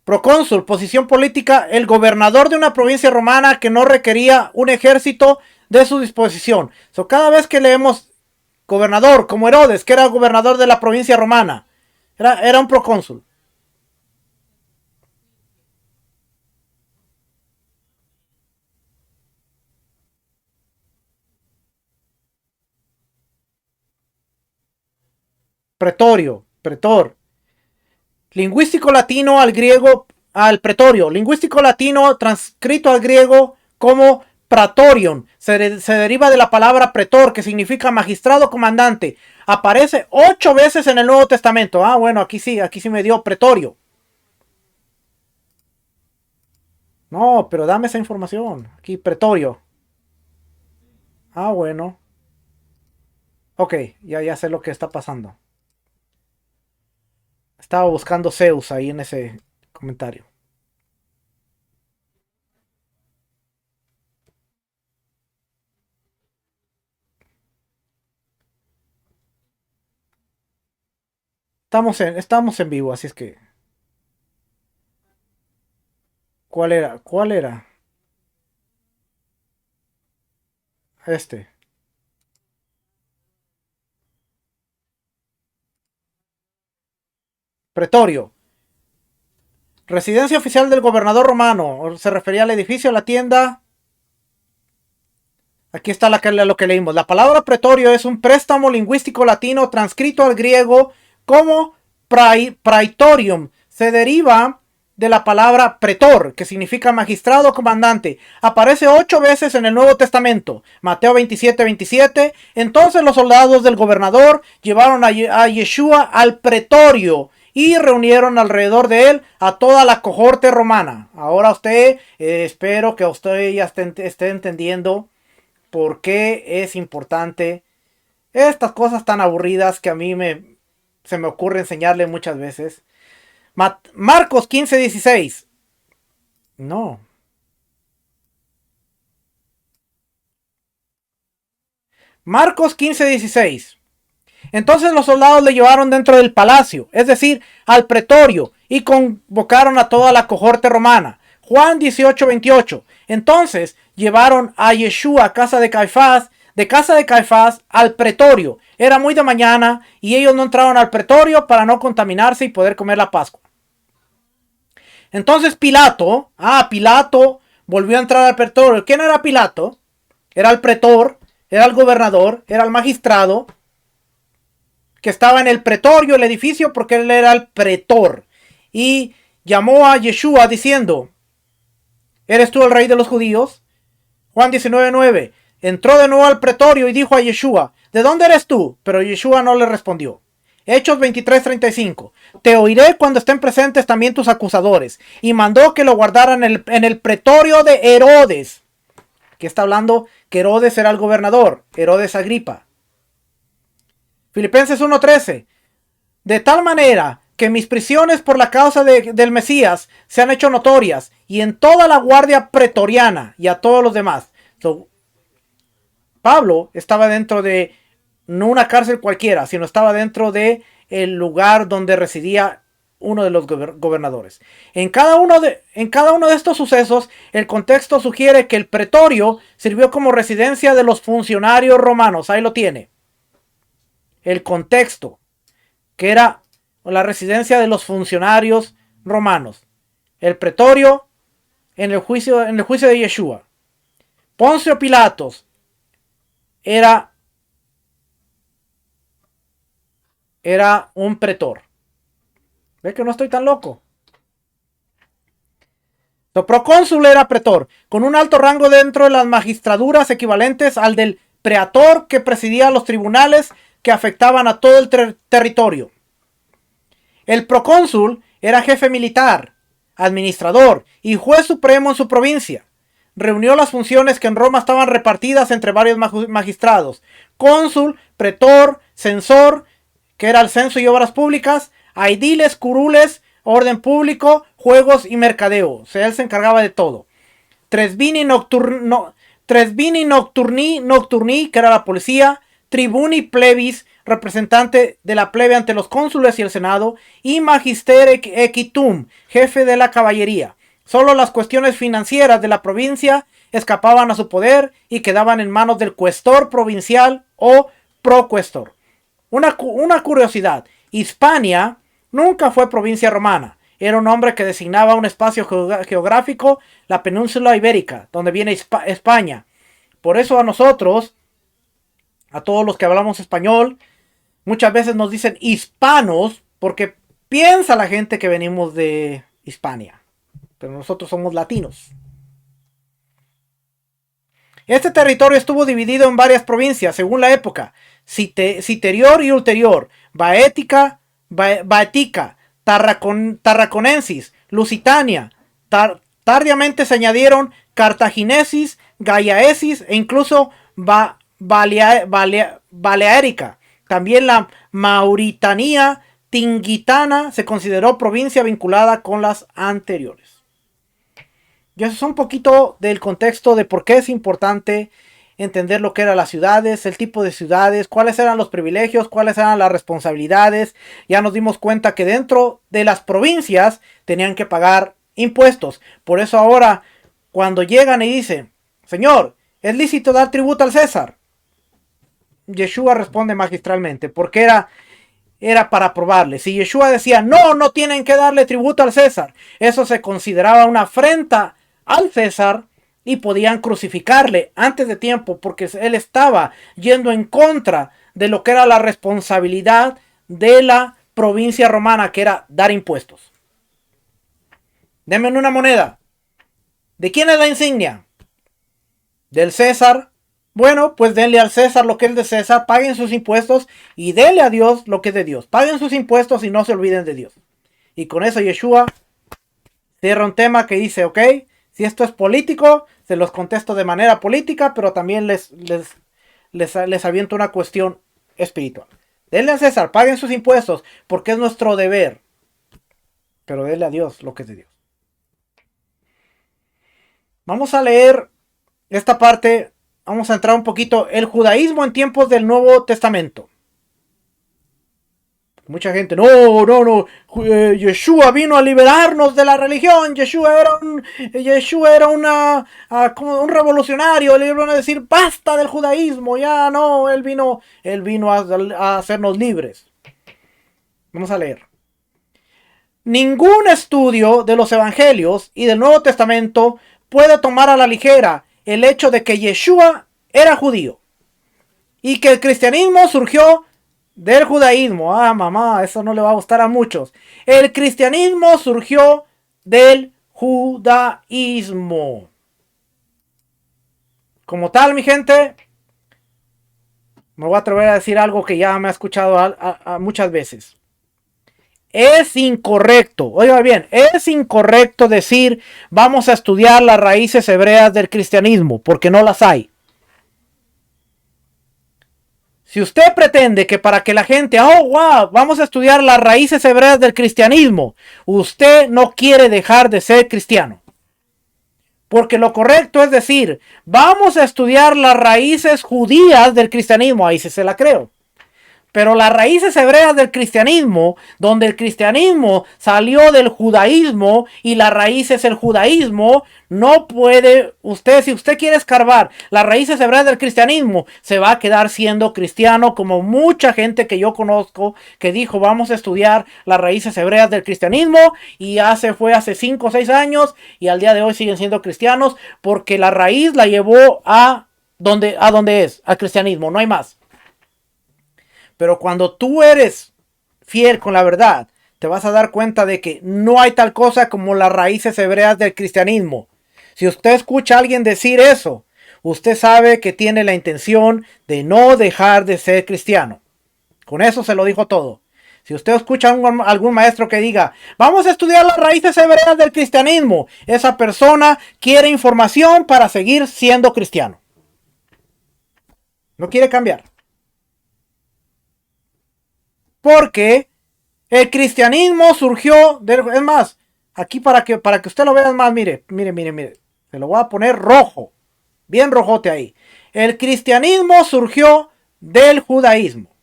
S1: Procónsul, posición política, el gobernador de una provincia romana que no requería un ejército de su disposición. Cada vez que leemos gobernador, como Herodes, que era gobernador de la provincia romana, era un procónsul. Pretorio, pretor. Lingüístico latino al griego, al pretorio. Lingüístico latino transcrito al griego como praetorion. Se deriva de la palabra pretor, que significa magistrado comandante. Aparece 8 veces en el Nuevo Testamento. Bueno, aquí sí me dio pretorio. No, pero dame esa información. Aquí, pretorio. Bueno. Ok, ya sé lo que está pasando. Estaba buscando Zeus ahí en ese comentario. Estamos en vivo, así es que. ¿Cuál era? ¿Cuál era? Este. Pretorio. Residencia oficial del gobernador romano. Se refería al edificio, a la tienda. Aquí está lo que leímos. La palabra pretorio es un préstamo lingüístico latino transcrito al griego como praetorium. Se deriva de la palabra pretor, que significa magistrado o comandante. Aparece 8 veces en el Nuevo Testamento. Mateo 27:27. Entonces los soldados del gobernador llevaron a Yeshua al pretorio y reunieron alrededor de él a toda la cohorte romana. Ahora usted, espero que usted ya esté entendiendo por qué es importante estas cosas tan aburridas que a mí se me ocurre enseñarle muchas veces. Marcos 15:16. No. Marcos 15:16. Entonces los soldados le llevaron dentro del palacio, es decir, al pretorio, y convocaron a toda la cohorte romana. Juan 18:28. Entonces llevaron a Yeshua a casa de Caifás al pretorio. Era muy de mañana y ellos no entraron al pretorio para no contaminarse y poder comer la Pascua. Entonces Pilato volvió a entrar al pretorio. ¿Quién era Pilato? Era el pretor, era el gobernador, era el magistrado que estaba en el pretorio, el edificio, porque él era el pretor. Y llamó a Yeshua diciendo: ¿eres tú el rey de los judíos? Juan 19:9. Entró de nuevo al pretorio y dijo a Yeshua: ¿de dónde eres tú? Pero Yeshua no le respondió. Hechos 23:35. Te oiré cuando estén presentes también tus acusadores. Y mandó que lo guardaran en el pretorio de Herodes. Que está hablando que Herodes era el gobernador. Herodes Agripa. Filipenses 1:13. De tal manera que mis prisiones por la causa del Mesías se han hecho notorias. Y en toda la guardia pretoriana y a todos los demás. Pablo estaba dentro de no una cárcel cualquiera, sino estaba dentro de el lugar donde residía uno de los gobernadores. En cada uno de estos sucesos, el contexto sugiere que el pretorio sirvió como residencia de los funcionarios romanos. Ahí lo tiene. El contexto, que era la residencia de los funcionarios romanos. El pretorio en el juicio de Yeshua. Poncio Pilatos era un pretor. ¿Ve que no estoy tan loco? El procónsul era pretor, con un alto rango dentro de las magistraduras equivalentes al del preator, que presidía los tribunales que afectaban a todo el territorio. El procónsul era jefe militar, administrador y juez supremo en su provincia. Reunió las funciones que en Roma estaban repartidas entre varios magistrados: cónsul, pretor, censor, que era el censo y obras públicas, aidiles, curules, orden público, juegos y mercadeo. O sea, él se encargaba de todo. Tresvini nocturni, que era la policía, tribuni plebis, representante de la plebe ante los cónsules y el senado, y magister equitum, jefe de la caballería. Solo las cuestiones financieras de la provincia escapaban a su poder y quedaban en manos del cuestor provincial o procuestor. Una curiosidad: Hispania nunca fue provincia romana. Era un nombre que designaba un espacio geográfico, la península ibérica, donde viene España. Por eso a nosotros, a todos los que hablamos español, muchas veces nos dicen hispanos, porque piensa la gente que venimos de Hispania. Pero nosotros somos latinos. Este territorio estuvo dividido en varias provincias según la época: Citerior y Ulterior, Baetica, Tarraconensis, Lusitania. Tardiamente se añadieron Cartaginesis, Gallaesis e incluso Balearica. También la Mauritania Tingitana se consideró provincia vinculada con las anteriores. Y eso es un poquito del contexto de por qué es importante entender lo que eran las ciudades, el tipo de ciudades, cuáles eran los privilegios, cuáles eran las responsabilidades. Ya nos dimos cuenta que dentro de las provincias tenían que pagar impuestos. Por eso ahora, cuando llegan y dicen: Señor, ¿es lícito dar tributo al César? Yeshua responde magistralmente, porque era para probarle. Si Yeshua decía: no tienen que darle tributo al César, eso se consideraba una afrenta al César y podían crucificarle antes de tiempo, porque él estaba yendo en contra de lo que era la responsabilidad de la provincia romana, que era dar impuestos. Denme una moneda. ¿De quién es la insignia? Del César. Bueno, pues denle al César lo que es de César, paguen sus impuestos y denle a Dios lo que es de Dios. Paguen sus impuestos y no se olviden de Dios. Y con eso Yeshua cierra un tema que dice, ok, si esto es político, se los contesto de manera política, pero también les aviento una cuestión espiritual. Denle a César, paguen sus impuestos, porque es nuestro deber. Pero denle a Dios lo que es de Dios. Vamos a leer esta parte. Vamos a entrar un poquito. El judaísmo en tiempos del Nuevo Testamento. Mucha gente, no. Yeshua vino a liberarnos de la religión. Yeshua era como un revolucionario. Le iban a decir, basta del judaísmo. Ya no, él vino a hacernos libres. Vamos a leer. Ningún estudio de los evangelios y del Nuevo Testamento puede tomar a la ligera el hecho de que Yeshua era judío y que el cristianismo surgió del judaísmo. Ah, mamá, eso no le va a gustar a muchos. El cristianismo surgió del judaísmo. Como tal, mi gente, me voy a atrever a decir algo que ya me ha escuchado muchas veces. Es incorrecto, oiga bien, es incorrecto decir vamos a estudiar las raíces hebreas del cristianismo, porque no las hay. Si usted pretende que para que la gente, oh wow, vamos a estudiar las raíces hebreas del cristianismo, usted no quiere dejar de ser cristiano. Porque lo correcto es decir, vamos a estudiar las raíces judías del cristianismo, ahí sí se la creo. Pero las raíces hebreas del cristianismo, donde el cristianismo salió del judaísmo y la raíz es el judaísmo, no puede usted, si usted quiere escarbar las raíces hebreas del cristianismo, se va a quedar siendo cristiano, como mucha gente que yo conozco que dijo vamos a estudiar las raíces hebreas del cristianismo y fue hace 5 o 6 años y al día de hoy siguen siendo cristianos porque la raíz la llevó a donde es, al cristianismo, no hay más. Pero cuando tú eres fiel con la verdad, te vas a dar cuenta de que no hay tal cosa como las raíces hebreas del cristianismo. Si usted escucha a alguien decir eso, usted sabe que tiene la intención de no dejar de ser cristiano. Con eso se lo dijo todo. Si usted escucha a algún maestro que diga, vamos a estudiar las raíces hebreas del cristianismo, esa persona quiere información para seguir siendo cristiano. No quiere cambiar. Porque el cristianismo surgió es más, aquí para que usted lo vea más, mire, se lo voy a poner rojo, bien rojote ahí. El cristianismo surgió del judaísmo.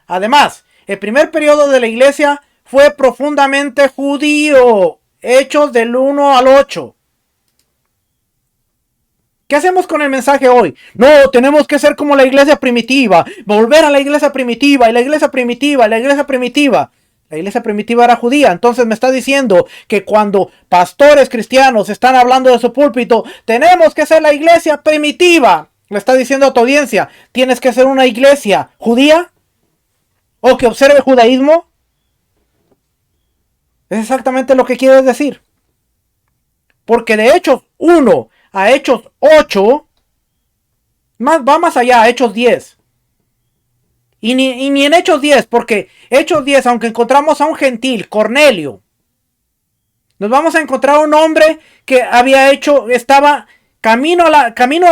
S1: Además, el primer periodo de la iglesia fue profundamente judío. Hechos del 1 al 8. ¿Qué hacemos con el mensaje hoy? No, tenemos que ser como la iglesia primitiva, volver a la iglesia primitiva, y la iglesia primitiva, la iglesia primitiva. La iglesia primitiva era judía, entonces me está diciendo que cuando pastores cristianos están hablando de su púlpito, tenemos que ser la iglesia primitiva. Le está diciendo a tu audiencia, ¿tienes que ser una iglesia judía? ¿O que observe el judaísmo? Es exactamente lo que quieres decir. Porque de Hechos 1 a Hechos 8, va más allá, a Hechos 10. Y ni en Hechos 10, porque Hechos 10, aunque encontramos a un gentil, Cornelio, nos vamos a encontrar un hombre que estaba camino a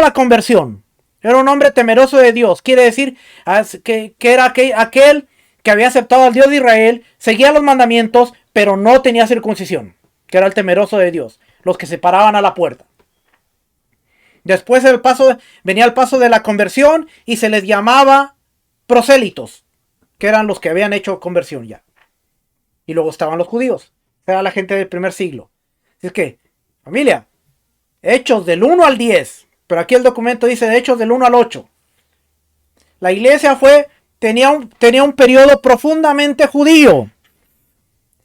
S1: la conversión. Era un hombre temeroso de Dios. Quiere decir que era aquel que había aceptado al Dios de Israel, seguía los mandamientos, pero no tenía circuncisión. Que era el temeroso de Dios. Los que se paraban a la puerta. Después venía el paso de la conversión y se les llamaba prosélitos, que eran los que habían hecho conversión ya. Y luego estaban los judíos. Era la gente del primer siglo. Es que, familia, Hechos del 1 al 10. Pero aquí el documento dice de Hechos del 1 al 8. La iglesia tenía un periodo profundamente judío.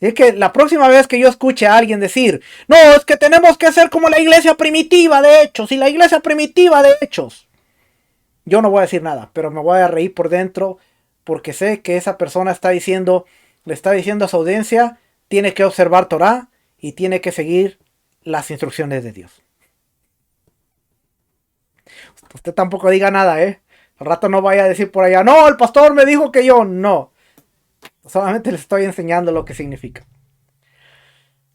S1: Es que la próxima vez que yo escuche a alguien decir, no, es que tenemos que ser como la iglesia primitiva de Hechos, y la iglesia primitiva de Hechos, yo no voy a decir nada, pero me voy a reír por dentro, porque sé que esa persona le está diciendo a su audiencia, tiene que observar Torah, y tiene que seguir las instrucciones de Dios. Usted tampoco diga nada, ¿eh? Al rato no vaya a decir por allá, no, el pastor me dijo que yo, no. Solamente les estoy enseñando lo que significa.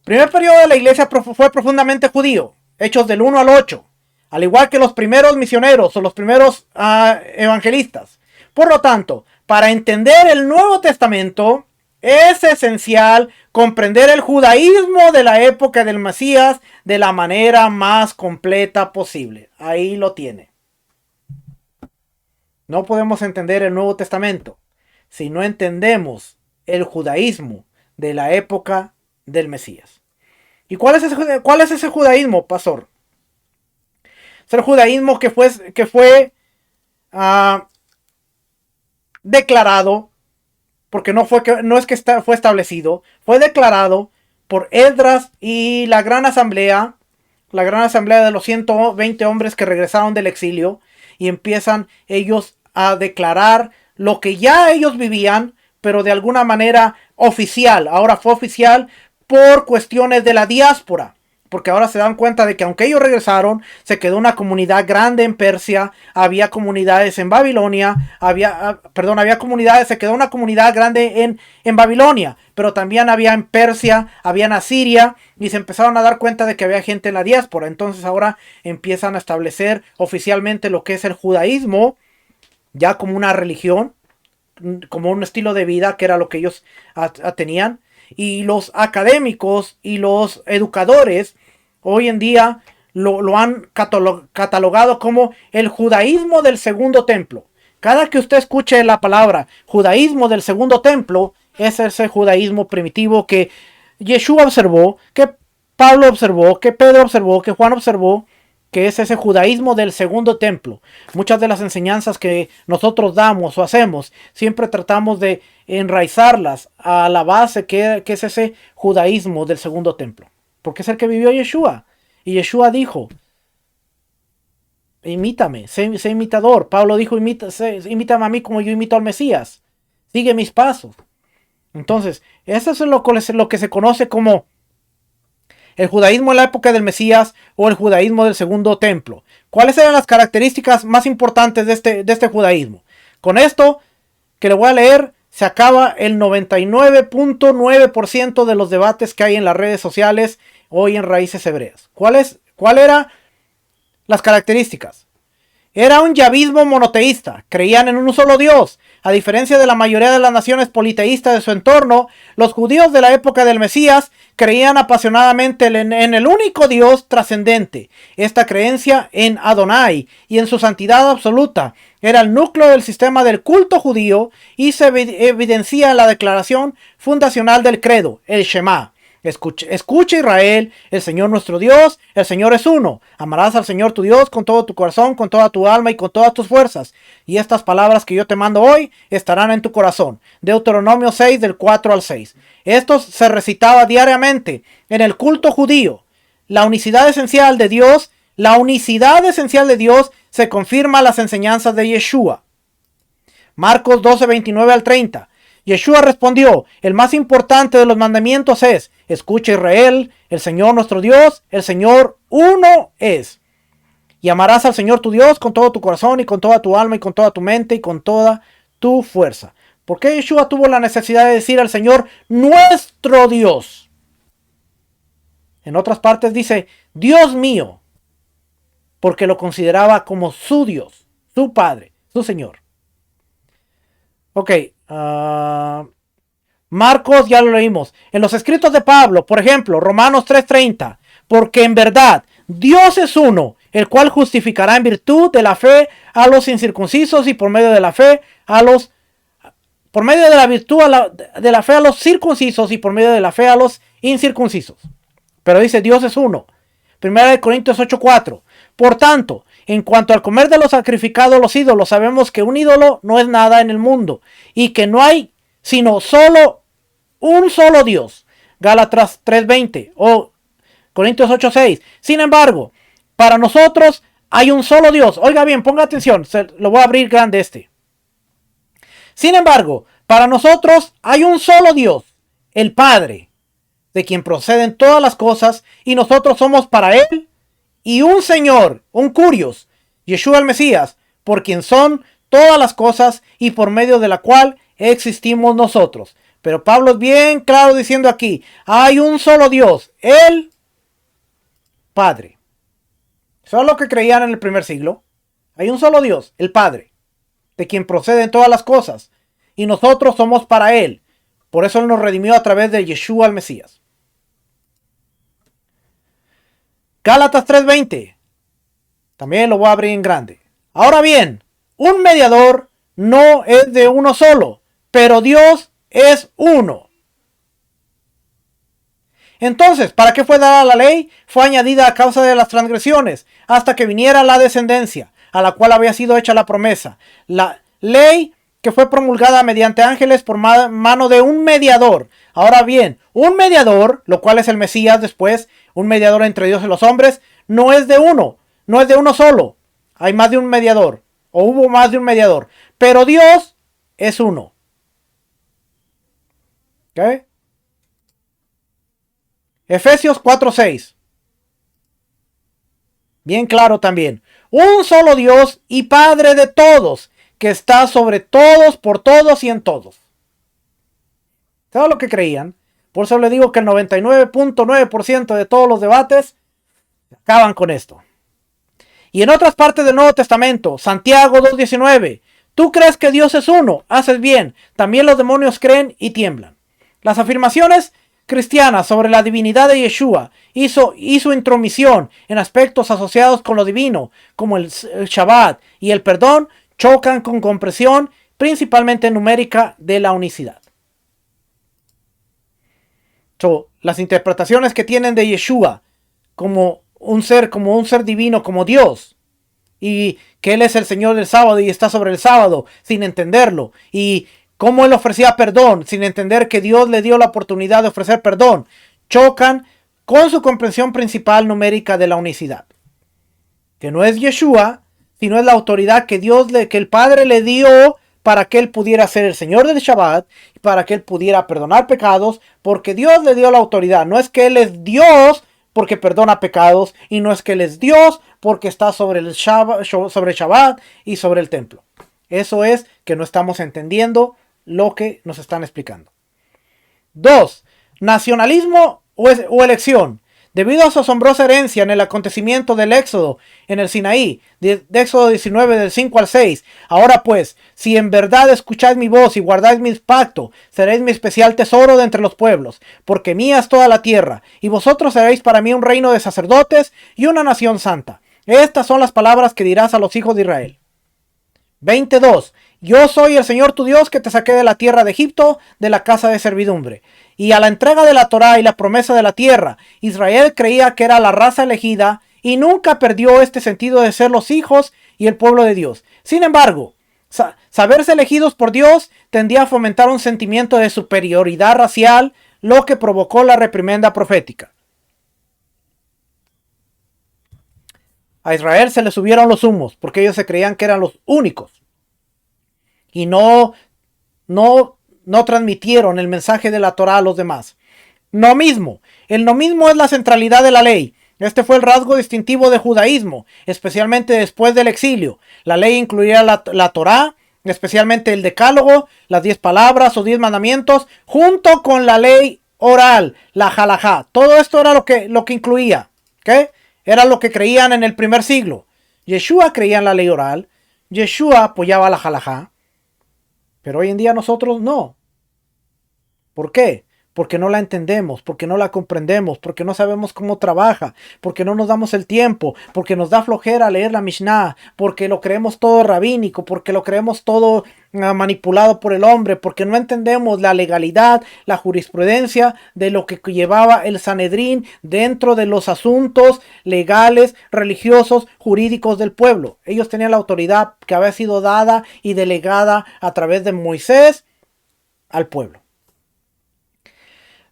S1: Primer periodo de la iglesia fue profundamente judío. Hechos del 1 al 8. Al igual que los primeros misioneros o los primeros evangelistas. Por lo tanto, para entender el Nuevo Testamento, es esencial comprender el judaísmo de la época del Mesías de la manera más completa posible. Ahí lo tiene. No podemos entender el Nuevo Testamento si no entendemos el judaísmo de la época del Mesías. ¿Y cuál es ese judaísmo, pastor? Es el judaísmo que fue declarado, porque no es que fue establecido, fue declarado por Esdras y la gran asamblea de los 120 hombres que regresaron del exilio, y empiezan ellos a declarar lo que ya ellos vivían, pero de alguna manera oficial. Ahora fue oficial por cuestiones de la diáspora, porque ahora se dan cuenta de que aunque ellos regresaron, se quedó una comunidad grande en Persia, había comunidades en Babilonia, se quedó una comunidad grande en Babilonia, pero también había en Persia, había en Asiria, y se empezaron a dar cuenta de que había gente en la diáspora. Entonces ahora empiezan a establecer oficialmente lo que es el judaísmo, ya como una religión, como un estilo de vida, que era lo que ellos tenían. Y los académicos y los educadores hoy en día lo han catalogado como el judaísmo del segundo templo. Cada que usted escuche la palabra judaísmo del segundo templo, es ese judaísmo primitivo que Yeshua observó, que Pablo observó, que Pedro observó, que Juan observó, que es ese judaísmo del segundo templo. Muchas de las enseñanzas que nosotros damos o hacemos, siempre tratamos de enraizarlas a la base que es ese judaísmo del segundo templo. Porque es el que vivió Yeshua. Y Yeshua dijo, imítame, sé imitador. Pablo dijo, imítame a mí como yo imito al Mesías. Sigue mis pasos. Entonces, eso es lo que se conoce como el judaísmo en la época del Mesías o el judaísmo del segundo templo. ¿Cuáles eran las características más importantes de este judaísmo? Con esto que le voy a leer, se acaba el 99.9% de los debates que hay en las redes sociales hoy en Raíces Hebreas. ¿Cuál eran las características? Era un yavismo monoteísta, creían en un solo Dios. A diferencia de la mayoría de las naciones politeístas de su entorno, los judíos de la época del Mesías creían apasionadamente en el único Dios trascendente. Esta creencia en Adonai y en su santidad absoluta era el núcleo del sistema del culto judío y se evidencia en la declaración fundacional del credo, el Shema. Escucha Israel, el Señor nuestro Dios, el Señor es uno. Amarás al Señor tu Dios con todo tu corazón, con toda tu alma y con todas tus fuerzas. Y estas palabras que yo te mando hoy estarán en tu corazón. Deuteronomio 6 del 4 al 6. Esto se recitaba diariamente en el culto judío. La unicidad esencial de Dios se confirma en las enseñanzas de Yeshua. Marcos 12, 29 al 30. Yeshua respondió, el más importante de los mandamientos es, escucha Israel, el Señor nuestro Dios, el Señor uno es. Y amarás al Señor tu Dios con todo tu corazón y con toda tu alma y con toda tu mente y con toda tu fuerza. ¿Por qué Yeshua tuvo la necesidad de decir al Señor nuestro Dios? En otras partes dice, Dios mío, porque lo consideraba como su Dios, su Padre, su Señor. Ok, Marcos ya lo leímos. En los escritos de Pablo, por ejemplo, Romanos 3:30, porque en verdad Dios es uno, el cual justificará en virtud de la fe a los incircuncisos y por medio de la fe por medio de la virtud de la fe a los circuncisos y por medio de la fe a los incircuncisos. Pero dice Dios es uno. 1 Corintios 8:4. Por tanto, en cuanto al comer de los sacrificados a los ídolos, sabemos que un ídolo no es nada en el mundo y que no hay sino solo un solo Dios. Gálatas 3:20 o Corintios 8:6. Sin embargo, para nosotros hay un solo Dios. Oiga bien, ponga atención, lo voy a abrir grande este. Sin embargo, para nosotros hay un solo Dios, el Padre, de quien proceden todas las cosas, y nosotros somos para Él, y un Señor, un Curios, Yeshua el Mesías, por quien son todas las cosas y por medio de la cual existimos nosotros. Pero Pablo es bien claro diciendo aquí, hay un solo Dios, el Padre. Eso es lo que creían en el primer siglo. Hay un solo Dios, el Padre, de quien proceden todas las cosas, y nosotros somos para Él. Por eso Él nos redimió a través de Yeshua el Mesías. Gálatas 3:20. También lo voy a abrir en grande. Ahora bien, un mediador no es de uno solo, pero Dios es uno. Entonces, ¿para qué fue dada la ley? Fue añadida a causa de las transgresiones, hasta que viniera la descendencia, a la cual había sido hecha la promesa. La ley que fue promulgada mediante ángeles por mano de un mediador. Ahora bien, un mediador, lo cual es el Mesías después, un mediador entre Dios y los hombres, no es de uno, no es de uno solo. Hay más de un mediador, o hubo más de un mediador, pero Dios es uno. ¿Ok? Efesios 4:6. Bien claro también. Un solo Dios y Padre de todos, que está sobre todos, por todos y en todos. ¿Sabes lo que creían? Por eso le digo que el 99.9% de todos los debates acaban con esto. Y en otras partes del Nuevo Testamento, Santiago 2:19, tú crees que Dios es uno, haces bien, también los demonios creen y tiemblan. Las afirmaciones cristianas sobre la divinidad de Yeshua y su intromisión en aspectos asociados con lo divino, como el Shabbat y el perdón, chocan con comprensión principalmente numérica de la unicidad. Las interpretaciones que tienen de Yeshua como un ser divino, como Dios, y que Él es el Señor del sábado y está sobre el sábado, sin entenderlo, y cómo Él ofrecía perdón, sin entender que Dios le dio la oportunidad de ofrecer perdón, chocan con su comprensión principal numérica de la unicidad. Que no es Yeshua, sino es la autoridad que que el Padre le dio para que Él pudiera ser el Señor del Shabbat, y para que Él pudiera perdonar pecados, porque Dios le dio la autoridad. No es que Él es Dios porque perdona pecados, y no es que Él es Dios porque está sobre el Shabbat y sobre el templo. Eso es que no estamos entendiendo lo que nos están explicando. 2. Nacionalismo o elección. Debido a su asombrosa herencia en el acontecimiento del Éxodo en el Sinaí, de Éxodo 19 del 5 al 6, ahora pues, si en verdad escucháis mi voz y guardáis mis pactos, seréis mi especial tesoro de entre los pueblos, porque mía es toda la tierra, y vosotros seréis para mí un reino de sacerdotes y una nación santa. Estas son las palabras que dirás a los hijos de Israel. 22. Yo soy el Señor tu Dios que te saqué de la tierra de Egipto, de la casa de servidumbre. Y a la entrega de la Torá y la promesa de la tierra, Israel creía que era la raza elegida y nunca perdió este sentido de ser los hijos y el pueblo de Dios. Sin embargo, saberse elegidos por Dios tendía a fomentar un sentimiento de superioridad racial, lo que provocó la reprimenda profética. A Israel se le subieron los humos porque ellos se creían que eran los únicos. Y no transmitieron el mensaje de la Torá a los demás. Nomismo. El nomismo es la centralidad de la ley. Este fue el rasgo distintivo del judaísmo, especialmente después del exilio. La ley incluía la Torá, especialmente el decálogo, las 10 palabras o 10 mandamientos, junto con la ley oral, la halajá. Todo esto era lo que incluía. ¿Okay? Era lo que creían en el primer siglo. Yeshua creía en la ley oral. Yeshua apoyaba la halajá. Pero hoy en día nosotros no. ¿Por qué? Porque no la entendemos, porque no la comprendemos, porque no sabemos cómo trabaja, porque no nos damos el tiempo, porque nos da flojera leer la Mishnah, porque lo creemos todo rabínico, porque lo creemos todo manipulado por el hombre, porque no entendemos la legalidad, la jurisprudencia de lo que llevaba el Sanedrín dentro de los asuntos legales, religiosos, jurídicos del pueblo. Ellos tenían la autoridad que había sido dada y delegada a través de Moisés al pueblo.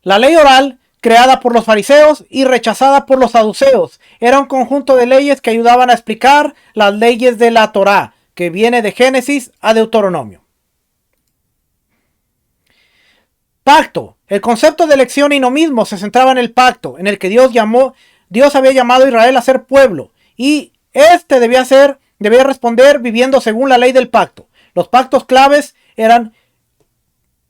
S1: La ley oral, creada por los fariseos y rechazada por los saduceos, era un conjunto de leyes que ayudaban a explicar las leyes de la Torá, que viene de Génesis a Deuteronomio. Pacto. El concepto de elección y no mismo se centraba en el pacto, en el que Dios había llamado a Israel a ser pueblo, y este debía responder viviendo según la ley del pacto. Los pactos claves eran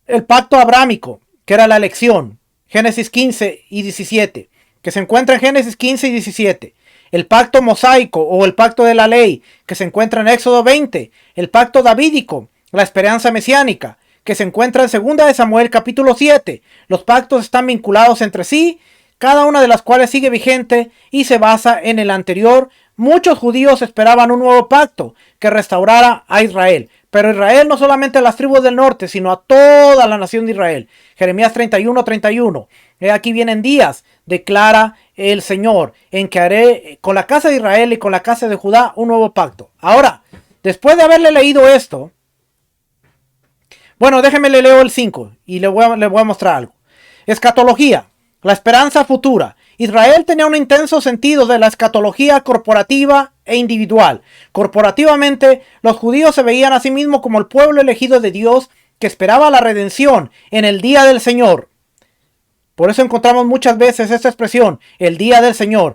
S1: el pacto abrámico, que era la elección, Génesis 15 y 17, que se encuentra en Génesis 15 y 17. El pacto mosaico o el pacto de la ley, que se encuentra en Éxodo 20. El pacto davídico, la esperanza mesiánica, que se encuentra en 2 de Samuel capítulo 7. Los pactos están vinculados entre sí, cada una de las cuales sigue vigente y se basa en el anterior. Muchos judíos esperaban un nuevo pacto que restaurara a Israel. Pero Israel no solamente a las tribus del norte, sino a toda la nación de Israel. Jeremías 31:31. Aquí vienen días, declara el Señor, en que haré con la casa de Israel y con la casa de Judá un nuevo pacto. Ahora, después de haberle leído esto, bueno, déjeme le leo el 5 y le voy a mostrar algo. Escatología, la esperanza futura. Israel tenía un intenso sentido de la escatología corporativa e individual. Corporativamente, los judíos se veían a sí mismos como el pueblo elegido de Dios que esperaba la redención en el día del Señor. Por eso encontramos muchas veces esta expresión, el día del Señor,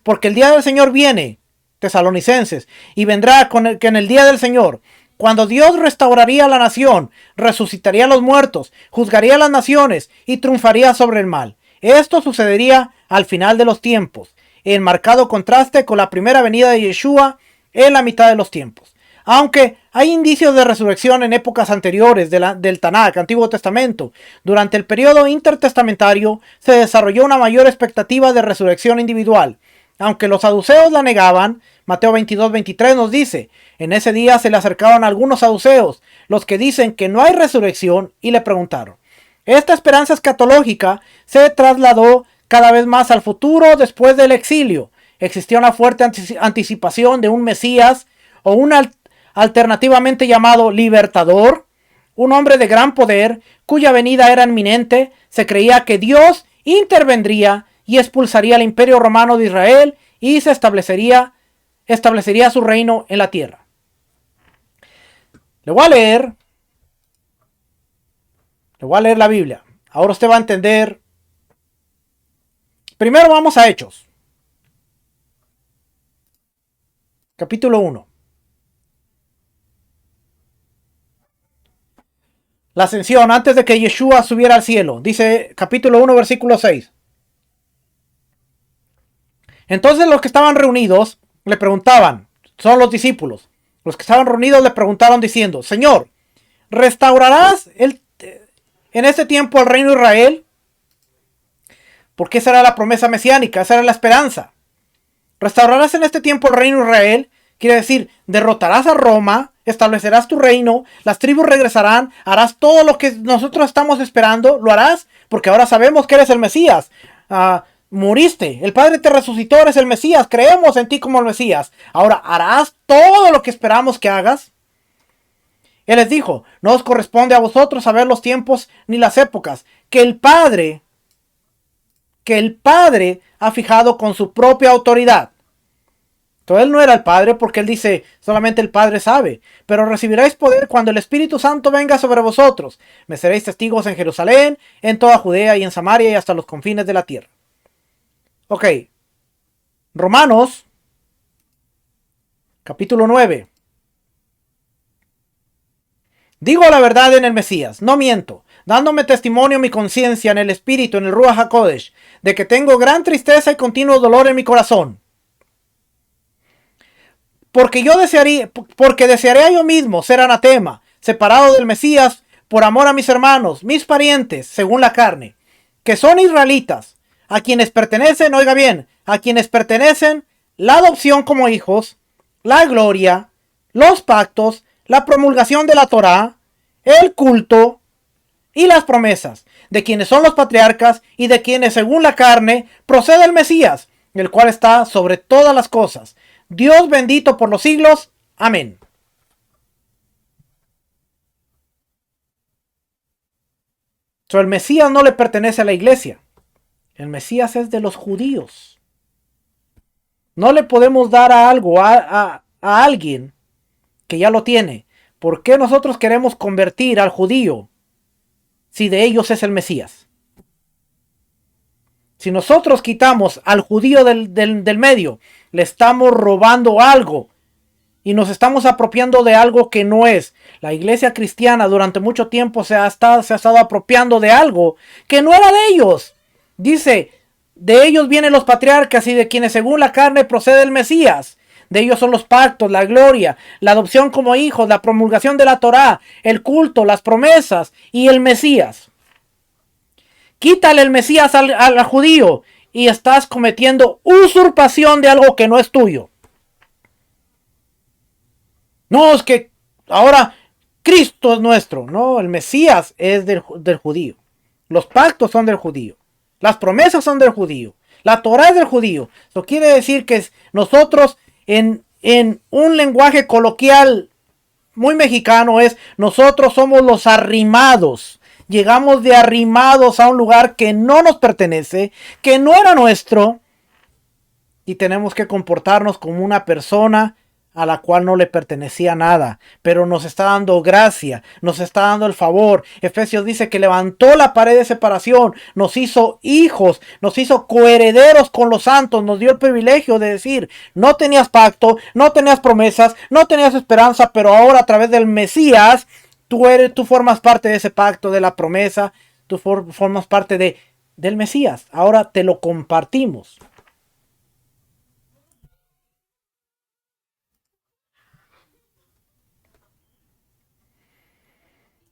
S1: porque el día del Señor viene, Tesalonicenses, y vendrá que en el día del Señor, cuando Dios restauraría la nación, resucitaría a los muertos, juzgaría a las naciones y triunfaría sobre el mal. Esto sucedería al final de los tiempos, en marcado contraste con la primera venida de Yeshua en la mitad de los tiempos. Aunque hay indicios de resurrección en épocas anteriores del Tanakh, Antiguo Testamento, durante el periodo intertestamentario se desarrolló una mayor expectativa de resurrección individual. Aunque los saduceos la negaban, Mateo 22:23 nos dice, en ese día se le acercaron algunos saduceos, los que dicen que no hay resurrección, y le preguntaron. Esta esperanza escatológica se trasladó cada vez más al futuro después del exilio. Existía una fuerte anticipación de un Mesías o un alternativamente llamado libertador, un hombre de gran poder cuya venida era inminente. Se creía que Dios intervendría y expulsaría al imperio romano de Israel y se establecería su reino en la tierra. Le voy a leer la Biblia. Ahora usted va a entender. Primero vamos a Hechos. Capítulo 1. La ascensión antes de que Yeshua subiera al cielo. Dice capítulo 1 versículo 6. Entonces los que estaban reunidos le preguntaban, son los discípulos, los que estaban reunidos le preguntaron diciendo, Señor, ¿restaurarás en este tiempo el reino de Israel? Porque esa era la promesa mesiánica, esa era la esperanza. ¿Restaurarás en este tiempo el reino de Israel? Quiere decir, derrotarás a Roma, establecerás tu reino, las tribus regresarán, harás todo lo que nosotros estamos esperando, lo harás, porque ahora sabemos que eres el Mesías. Moriste, el Padre te resucitó, eres el Mesías, creemos en ti como el Mesías. Ahora, ¿harás todo lo que esperamos que hagas? Él les dijo, no os corresponde a vosotros saber los tiempos ni las épocas que el Padre ha fijado con su propia autoridad. Entonces él no era el Padre porque él dice, solamente el Padre sabe. Pero recibiréis poder cuando el Espíritu Santo venga sobre vosotros. Me seréis testigos en Jerusalén, en toda Judea y en Samaria y hasta los confines de la tierra. Ok. Romanos, capítulo 9. Digo la verdad en el Mesías, no miento, dándome testimonio mi conciencia en el Espíritu, en el Ruach HaKodesh, de que tengo gran tristeza y continuo dolor en mi corazón. Porque desearía yo mismo ser anatema, separado del Mesías, por amor a mis hermanos, mis parientes, según la carne, que son israelitas, a quienes pertenecen, oiga bien, a quienes pertenecen la adopción como hijos, la gloria, los pactos, la promulgación de la Torá, el culto y las promesas, de quienes son los patriarcas y de quienes según la carne procede el Mesías, el cual está sobre todas las cosas. Dios bendito por los siglos. Amén. El Mesías no le pertenece a la iglesia. El Mesías es de los judíos. No le podemos dar a alguien que ya lo tiene. ¿Por qué nosotros queremos convertir al judío si de ellos es el Mesías. Si nosotros quitamos al judío del medio, le estamos robando algo y nos estamos apropiando de algo que no es. La iglesia cristiana durante mucho tiempo se ha estado apropiando de algo que no era de ellos. Dice, de ellos vienen los patriarcas y de quienes según la carne procede el Mesías. De ellos son los pactos, la gloria, la adopción como hijos, la promulgación de la Torá, el culto, las promesas y el Mesías. Quítale el Mesías al judío y estás cometiendo usurpación de algo que no es tuyo. No, es que ahora Cristo es nuestro. No, el Mesías es del judío. Los pactos son del judío. Las promesas son del judío. La Torá es del judío. Eso quiere decir que nosotros en un lenguaje coloquial muy mexicano nosotros somos los arrimados. Llegamos de arrimados a un lugar que no nos pertenece, que no era nuestro, y tenemos que comportarnos como una persona a la cual no le pertenecía nada, pero nos está dando gracia, nos está dando el favor. Efesios dice que levantó la pared de separación, nos hizo hijos, nos hizo coherederos con los santos, nos dio el privilegio de decir, no tenías pacto, no tenías promesas, no tenías esperanza, pero ahora a través del Mesías, tú formas parte de ese pacto, de la promesa, tú formas parte del Mesías, ahora te lo compartimos.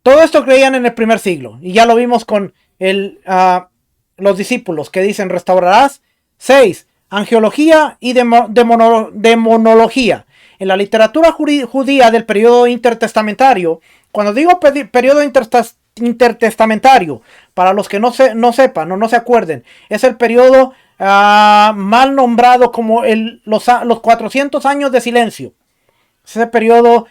S1: Todo esto creían en el primer siglo. Y ya lo vimos con los discípulos que dicen restaurarás. 6. Angeología y demonología. En la literatura judía del periodo intertestamentario, cuando digo periodo intertestamentario, para los que no sepan o no se acuerden, es el periodo mal nombrado como los 400 años de silencio. Ese periodo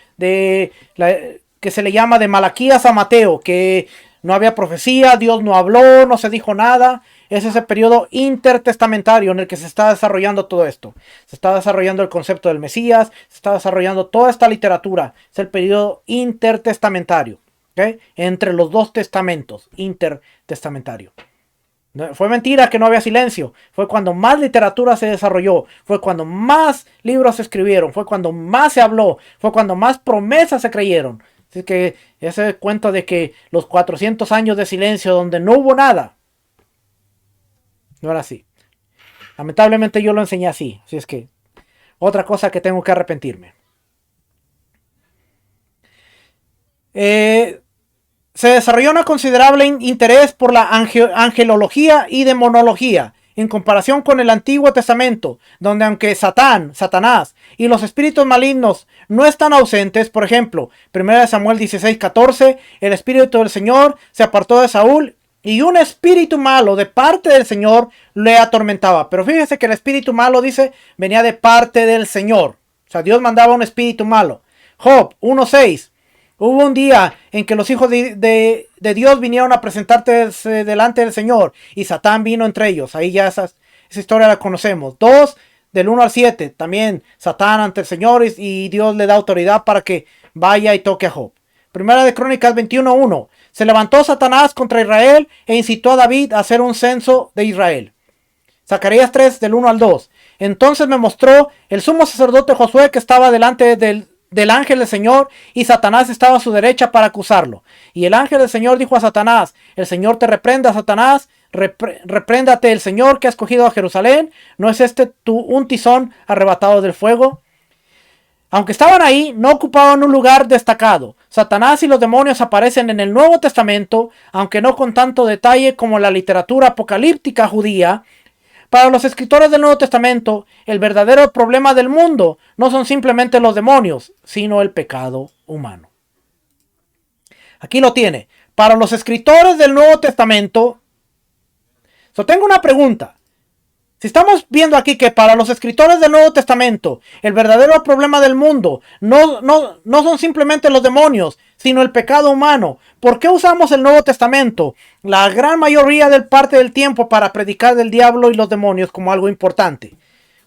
S1: que se le llama de Malaquías a Mateo, que no había profecía, Dios no habló, no se dijo nada. Es ese periodo intertestamentario en el que se está desarrollando todo esto. Se está desarrollando el concepto del Mesías, se está desarrollando toda esta literatura. Es el periodo intertestamentario, ¿okay? Entre los dos testamentos, intertestamentario. Fue mentira que no había silencio. Fue cuando más literatura se desarrolló. Fue cuando más libros se escribieron. Fue cuando más se habló. Fue cuando más promesas se creyeron. Así que ese cuento de que los 400 años de silencio donde no hubo nada, no era así. Lamentablemente yo lo enseñé así. Así es que otra cosa que tengo que arrepentirme. Se desarrolló un considerable interés por la angelología y demonología en comparación con el Antiguo Testamento, donde aunque Satanás y los espíritus malignos no están ausentes, por ejemplo, 1 Samuel 16:14, el espíritu del Señor se apartó de Saúl y un espíritu malo de parte del Señor le atormentaba. Pero fíjese que el espíritu malo, dice, venía de parte del Señor. O sea, Dios mandaba un espíritu malo. Job 1:6. Hubo un día en que los hijos de Dios vinieron a presentarse delante del Señor y Satán vino entre ellos. Ahí ya esa historia la conocemos. 2, del 1 al 7. También Satán ante el Señor y Dios le da autoridad para que vaya y toque a Job. Primera de Crónicas 21:1. Se levantó Satanás contra Israel e incitó a David a hacer un censo de Israel. Zacarías 3, del 1 al 2. Entonces me mostró el sumo sacerdote Josué que estaba delante del ángel del Señor y Satanás estaba a su derecha para acusarlo. Y el ángel del Señor dijo a Satanás, el Señor te reprenda, Satanás, repréndate el Señor que ha escogido a Jerusalén. ¿No es este un tizón arrebatado del fuego? Aunque estaban ahí, no ocupaban un lugar destacado. Satanás y los demonios aparecen en el Nuevo Testamento, aunque no con tanto detalle como la literatura apocalíptica judía. Para los escritores del Nuevo Testamento, el verdadero problema del mundo no son simplemente los demonios, sino el pecado humano. Aquí lo tiene. Para los escritores del Nuevo Testamento, tengo una pregunta. Si estamos viendo aquí que para los escritores del Nuevo Testamento, el verdadero problema del mundo no son simplemente los demonios, sino el pecado humano, ¿por qué usamos el Nuevo Testamento la gran mayoría del parte del tiempo para predicar del diablo y los demonios como algo importante?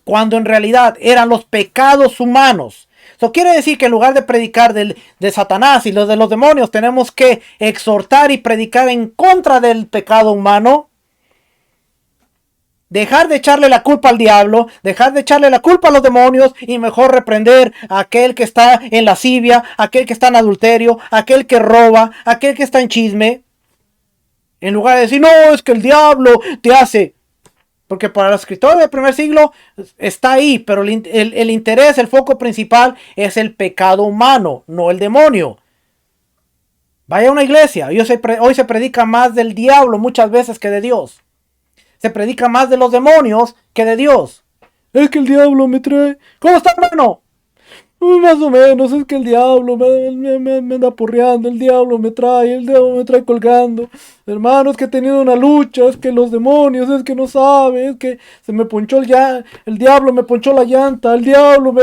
S1: Cuando en realidad eran los pecados humanos. Eso quiere decir que en lugar de predicar de Satanás y de los demonios, tenemos que exhortar y predicar en contra del pecado humano. Dejar de echarle la culpa al diablo, dejar de echarle la culpa a los demonios y mejor reprender a aquel que está en lascivia, aquel que está en adulterio, aquel que roba, aquel que está en chisme. En lugar de decir, no, es que el diablo te hace. Porque para los escritores del primer siglo está ahí, pero el interés, el foco principal es el pecado humano, no el demonio. Vaya a una iglesia, hoy se predica más del diablo muchas veces que de Dios. Se predica más de los demonios que de Dios. Es que el diablo me trae. ¿Cómo está, hermano? Más o menos, es que el diablo me anda porreando, el diablo me trae colgando. Hermano, es que he tenido una lucha, es que los demonios, es que no sabe, es que se me ponchó el diablo me ponchó la llanta, el diablo.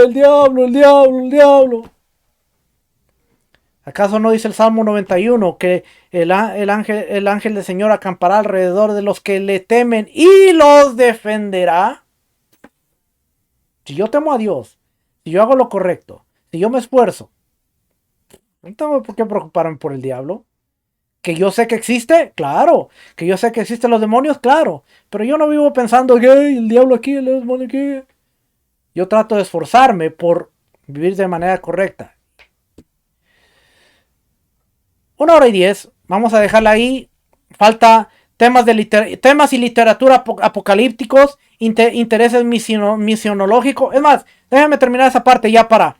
S1: ¿Acaso no dice el Salmo 91 que el ángel del Señor acampará alrededor de los que le temen y los defenderá? Si yo temo a Dios, si yo hago lo correcto, si yo me esfuerzo, no tengo por qué preocuparme por el diablo. Que yo sé que existe, claro. Que yo sé que existen los demonios, claro. Pero yo no vivo pensando que el diablo aquí, el demonio aquí. Yo trato de esforzarme por vivir de manera correcta. 1 hora y 10. Vamos a dejarla ahí. Falta temas y literatura apocalípticos, intereses misionológicos. Es más, déjame terminar esa parte ya para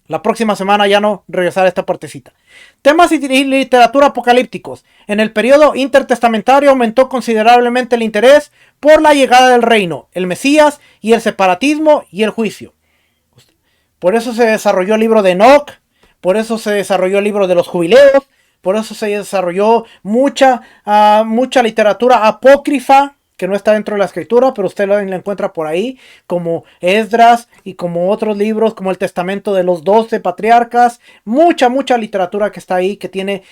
S1: la próxima semana ya no regresar a esta partecita. Temas y literatura apocalípticos. En el periodo intertestamentario aumentó considerablemente el interés por la llegada del reino, el Mesías y el separatismo y el juicio. Por eso se desarrolló el libro de Enoch, por eso se desarrolló el libro de los jubileos, por eso se desarrolló mucha literatura apócrifa que no está dentro de la escritura, pero usted la encuentra por ahí, como Esdras y como otros libros, como el Testamento de los 12 patriarcas, mucha literatura que está ahí, que tiene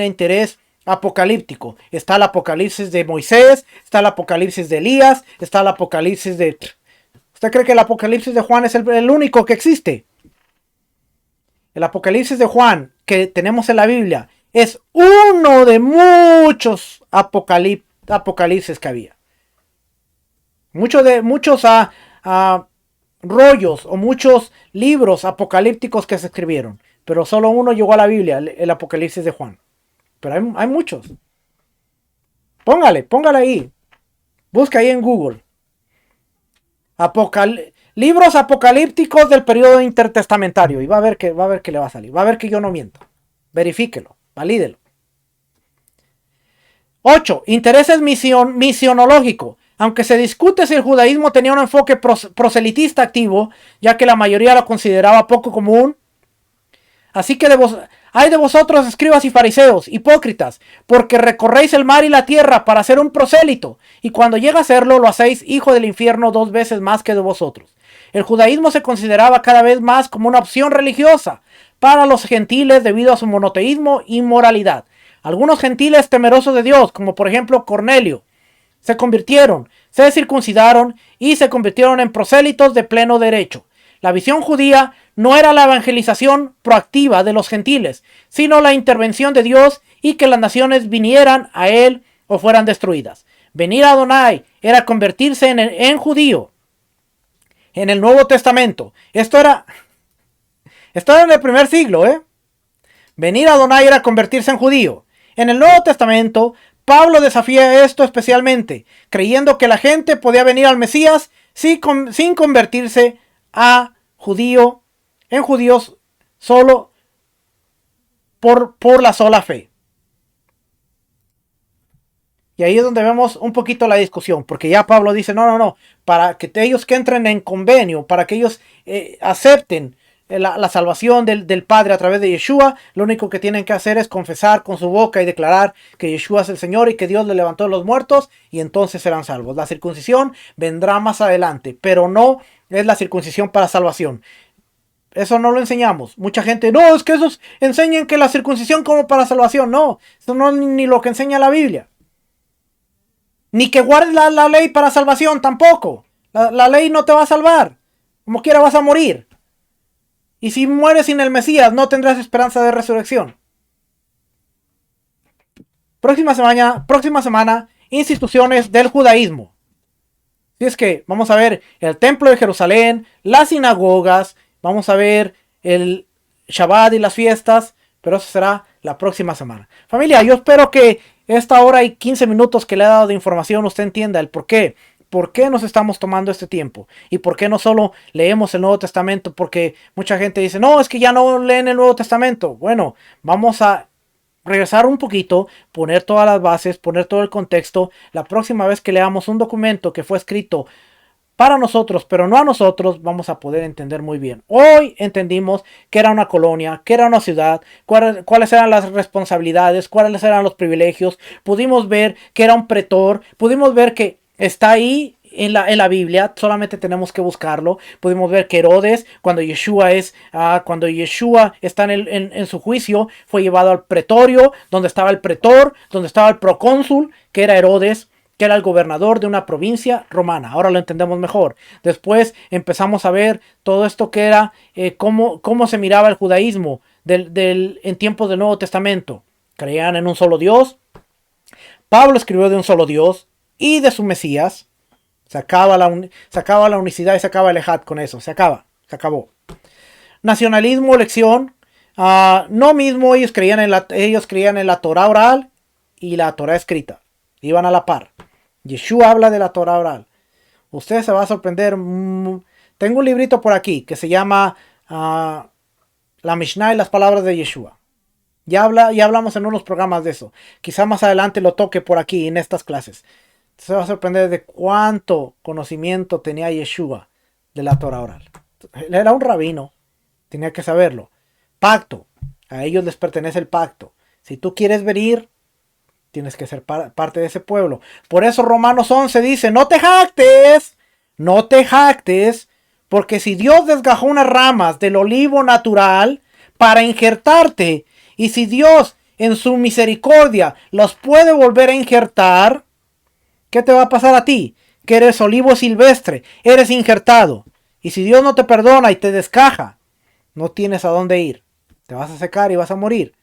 S1: interés apocalíptico. Está el Apocalipsis de Moisés, está el Apocalipsis de Elías, está el Apocalipsis de... ¿Usted cree que el Apocalipsis de Juan es el único que existe? El Apocalipsis de Juan que tenemos en la Biblia es uno de muchos apocalipsis que había. Muchos rollos o muchos libros apocalípticos que se escribieron, pero solo uno llegó a la Biblia, el Apocalipsis de Juan. Pero hay muchos. Póngale ahí. Busca ahí en Google. Libros apocalípticos del periodo intertestamentario y va a ver que le va a salir. Va a ver que yo no miento. Verifíquelo, valídelo. 8. Intereses misionológico. Aunque se discute si el judaísmo tenía un enfoque proselitista activo, ya que la mayoría lo consideraba poco común. Así que hay de vosotros, escribas y fariseos, hipócritas, porque recorréis el mar y la tierra para ser un prosélito, y cuando llega a serlo, lo hacéis hijo del infierno 2 veces más que de vosotros. El judaísmo se consideraba cada vez más como una opción religiosa para los gentiles debido a su monoteísmo y moralidad. Algunos gentiles temerosos de Dios, como por ejemplo Cornelio, se convirtieron, se circuncidaron y se convirtieron en prosélitos de pleno derecho. La visión judía no era la evangelización proactiva de los gentiles, sino la intervención de Dios y que las naciones vinieran a él o fueran destruidas. Venir a Adonai era convertirse en judío. En el Nuevo Testamento. Esto era en el primer siglo, Venir a Adonai era convertirse en judío. En el Nuevo Testamento, Pablo desafía esto especialmente, creyendo que la gente podía venir al Mesías sin convertirse en judíos solo por la sola fe. Y ahí es donde vemos un poquito la discusión, porque ya Pablo dice, no, para que ellos que entren en convenio, para que ellos acepten la salvación del Padre a través de Yeshua, lo único que tienen que hacer es confesar con su boca y declarar que Yeshua es el Señor y que Dios le levantó de los muertos, y entonces serán salvos. La circuncisión vendrá más adelante, pero no es la circuncisión para salvación. Eso no lo enseñamos. Mucha gente, no, es que esos enseñan que la circuncisión como para salvación. No, eso no es ni lo que enseña la Biblia. Ni que guardes la ley para salvación tampoco. La ley no te va a salvar. Como quiera vas a morir. Y si mueres sin el Mesías, no tendrás esperanza de resurrección. Próxima semana, instituciones del judaísmo. Si es que vamos a ver el templo de Jerusalén, las sinagogas, vamos a ver el Shabbat y las fiestas, pero eso será la próxima semana. Familia, yo espero que esta hora y 15 minutos que le he dado de información usted entienda el por qué. ¿Por qué nos estamos tomando este tiempo? ¿Y por qué no solo leemos el Nuevo Testamento? Porque mucha gente dice, no, es que ya no leen el Nuevo Testamento. Bueno, vamos a regresar un poquito, poner todas las bases, poner todo el contexto. La próxima vez que leamos un documento que fue escrito para nosotros, pero no a nosotros, vamos a poder entender muy bien. Hoy entendimos que era una colonia, que era una ciudad, cuáles eran las responsabilidades, cuáles eran los privilegios. Pudimos ver que era un pretor, pudimos ver que está ahí en la Biblia, solamente tenemos que buscarlo. Pudimos ver que Herodes, cuando Yeshua está en su juicio, fue llevado al pretorio, donde estaba el pretor, donde estaba el procónsul, que era Herodes, que era el gobernador de una provincia romana. Ahora lo entendemos mejor. Después empezamos a ver todo esto que era, cómo se miraba el judaísmo en tiempos del Nuevo Testamento. Creían en un solo Dios. Pablo escribió de un solo Dios y de su Mesías. Se acaba la unicidad y se acaba el ejad con eso. Se acabó. Nacionalismo, elección. No mismo ellos creían en la Torah oral y la Torah escrita. Iban a la par. Yeshua habla de la Torah oral. Usted se va a sorprender. Tengo un librito por aquí que se llama La Mishnah y las palabras de Yeshua. Ya hablamos en unos programas de eso. Quizá más adelante lo toque por aquí en estas clases. Se va a sorprender de cuánto conocimiento tenía Yeshua de la Torah oral. Él era un rabino. Tenía que saberlo. Pacto. A ellos les pertenece el pacto. Si tú quieres venir, tienes que ser parte de ese pueblo. Por eso Romanos 11 dice, no te jactes, porque si Dios desgajó unas ramas del olivo natural para injertarte, y si Dios en su misericordia los puede volver a injertar, ¿qué te va a pasar a ti? Que eres olivo silvestre, eres injertado. Y si Dios no te perdona y te descaja, no tienes a dónde ir. Te vas a secar y vas a morir.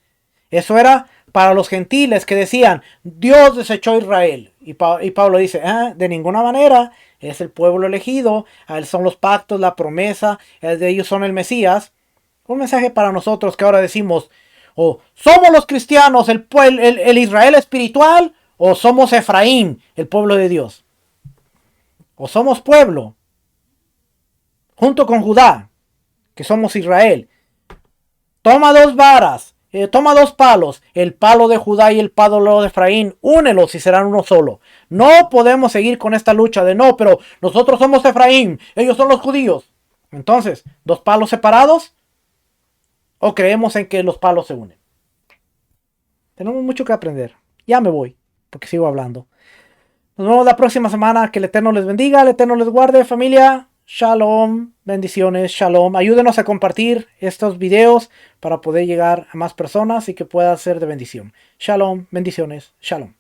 S1: Eso era para los gentiles que decían, Dios desechó a Israel. Y Pablo dice, de ninguna manera, es el pueblo elegido, a él son los pactos, la promesa, de ellos son el Mesías. Un mensaje para nosotros que ahora decimos, o somos los cristianos, el Israel espiritual, o somos Efraín, el pueblo de Dios. O somos pueblo, junto con Judá, que somos Israel. Toma dos varas, toma dos palos, el palo de Judá y el palo de Efraín, únelos y serán uno solo. No podemos seguir con esta lucha de no, pero nosotros somos Efraín, ellos son los judíos. Entonces, ¿dos palos separados? ¿O creemos en que los palos se unen? Tenemos mucho que aprender. Ya me voy, porque sigo hablando. Nos vemos la próxima semana. Que el Eterno les bendiga, el Eterno les guarde, familia. Shalom, bendiciones, shalom. Ayúdenos a compartir estos videos para poder llegar a más personas y que pueda ser de bendición. Shalom, bendiciones, shalom.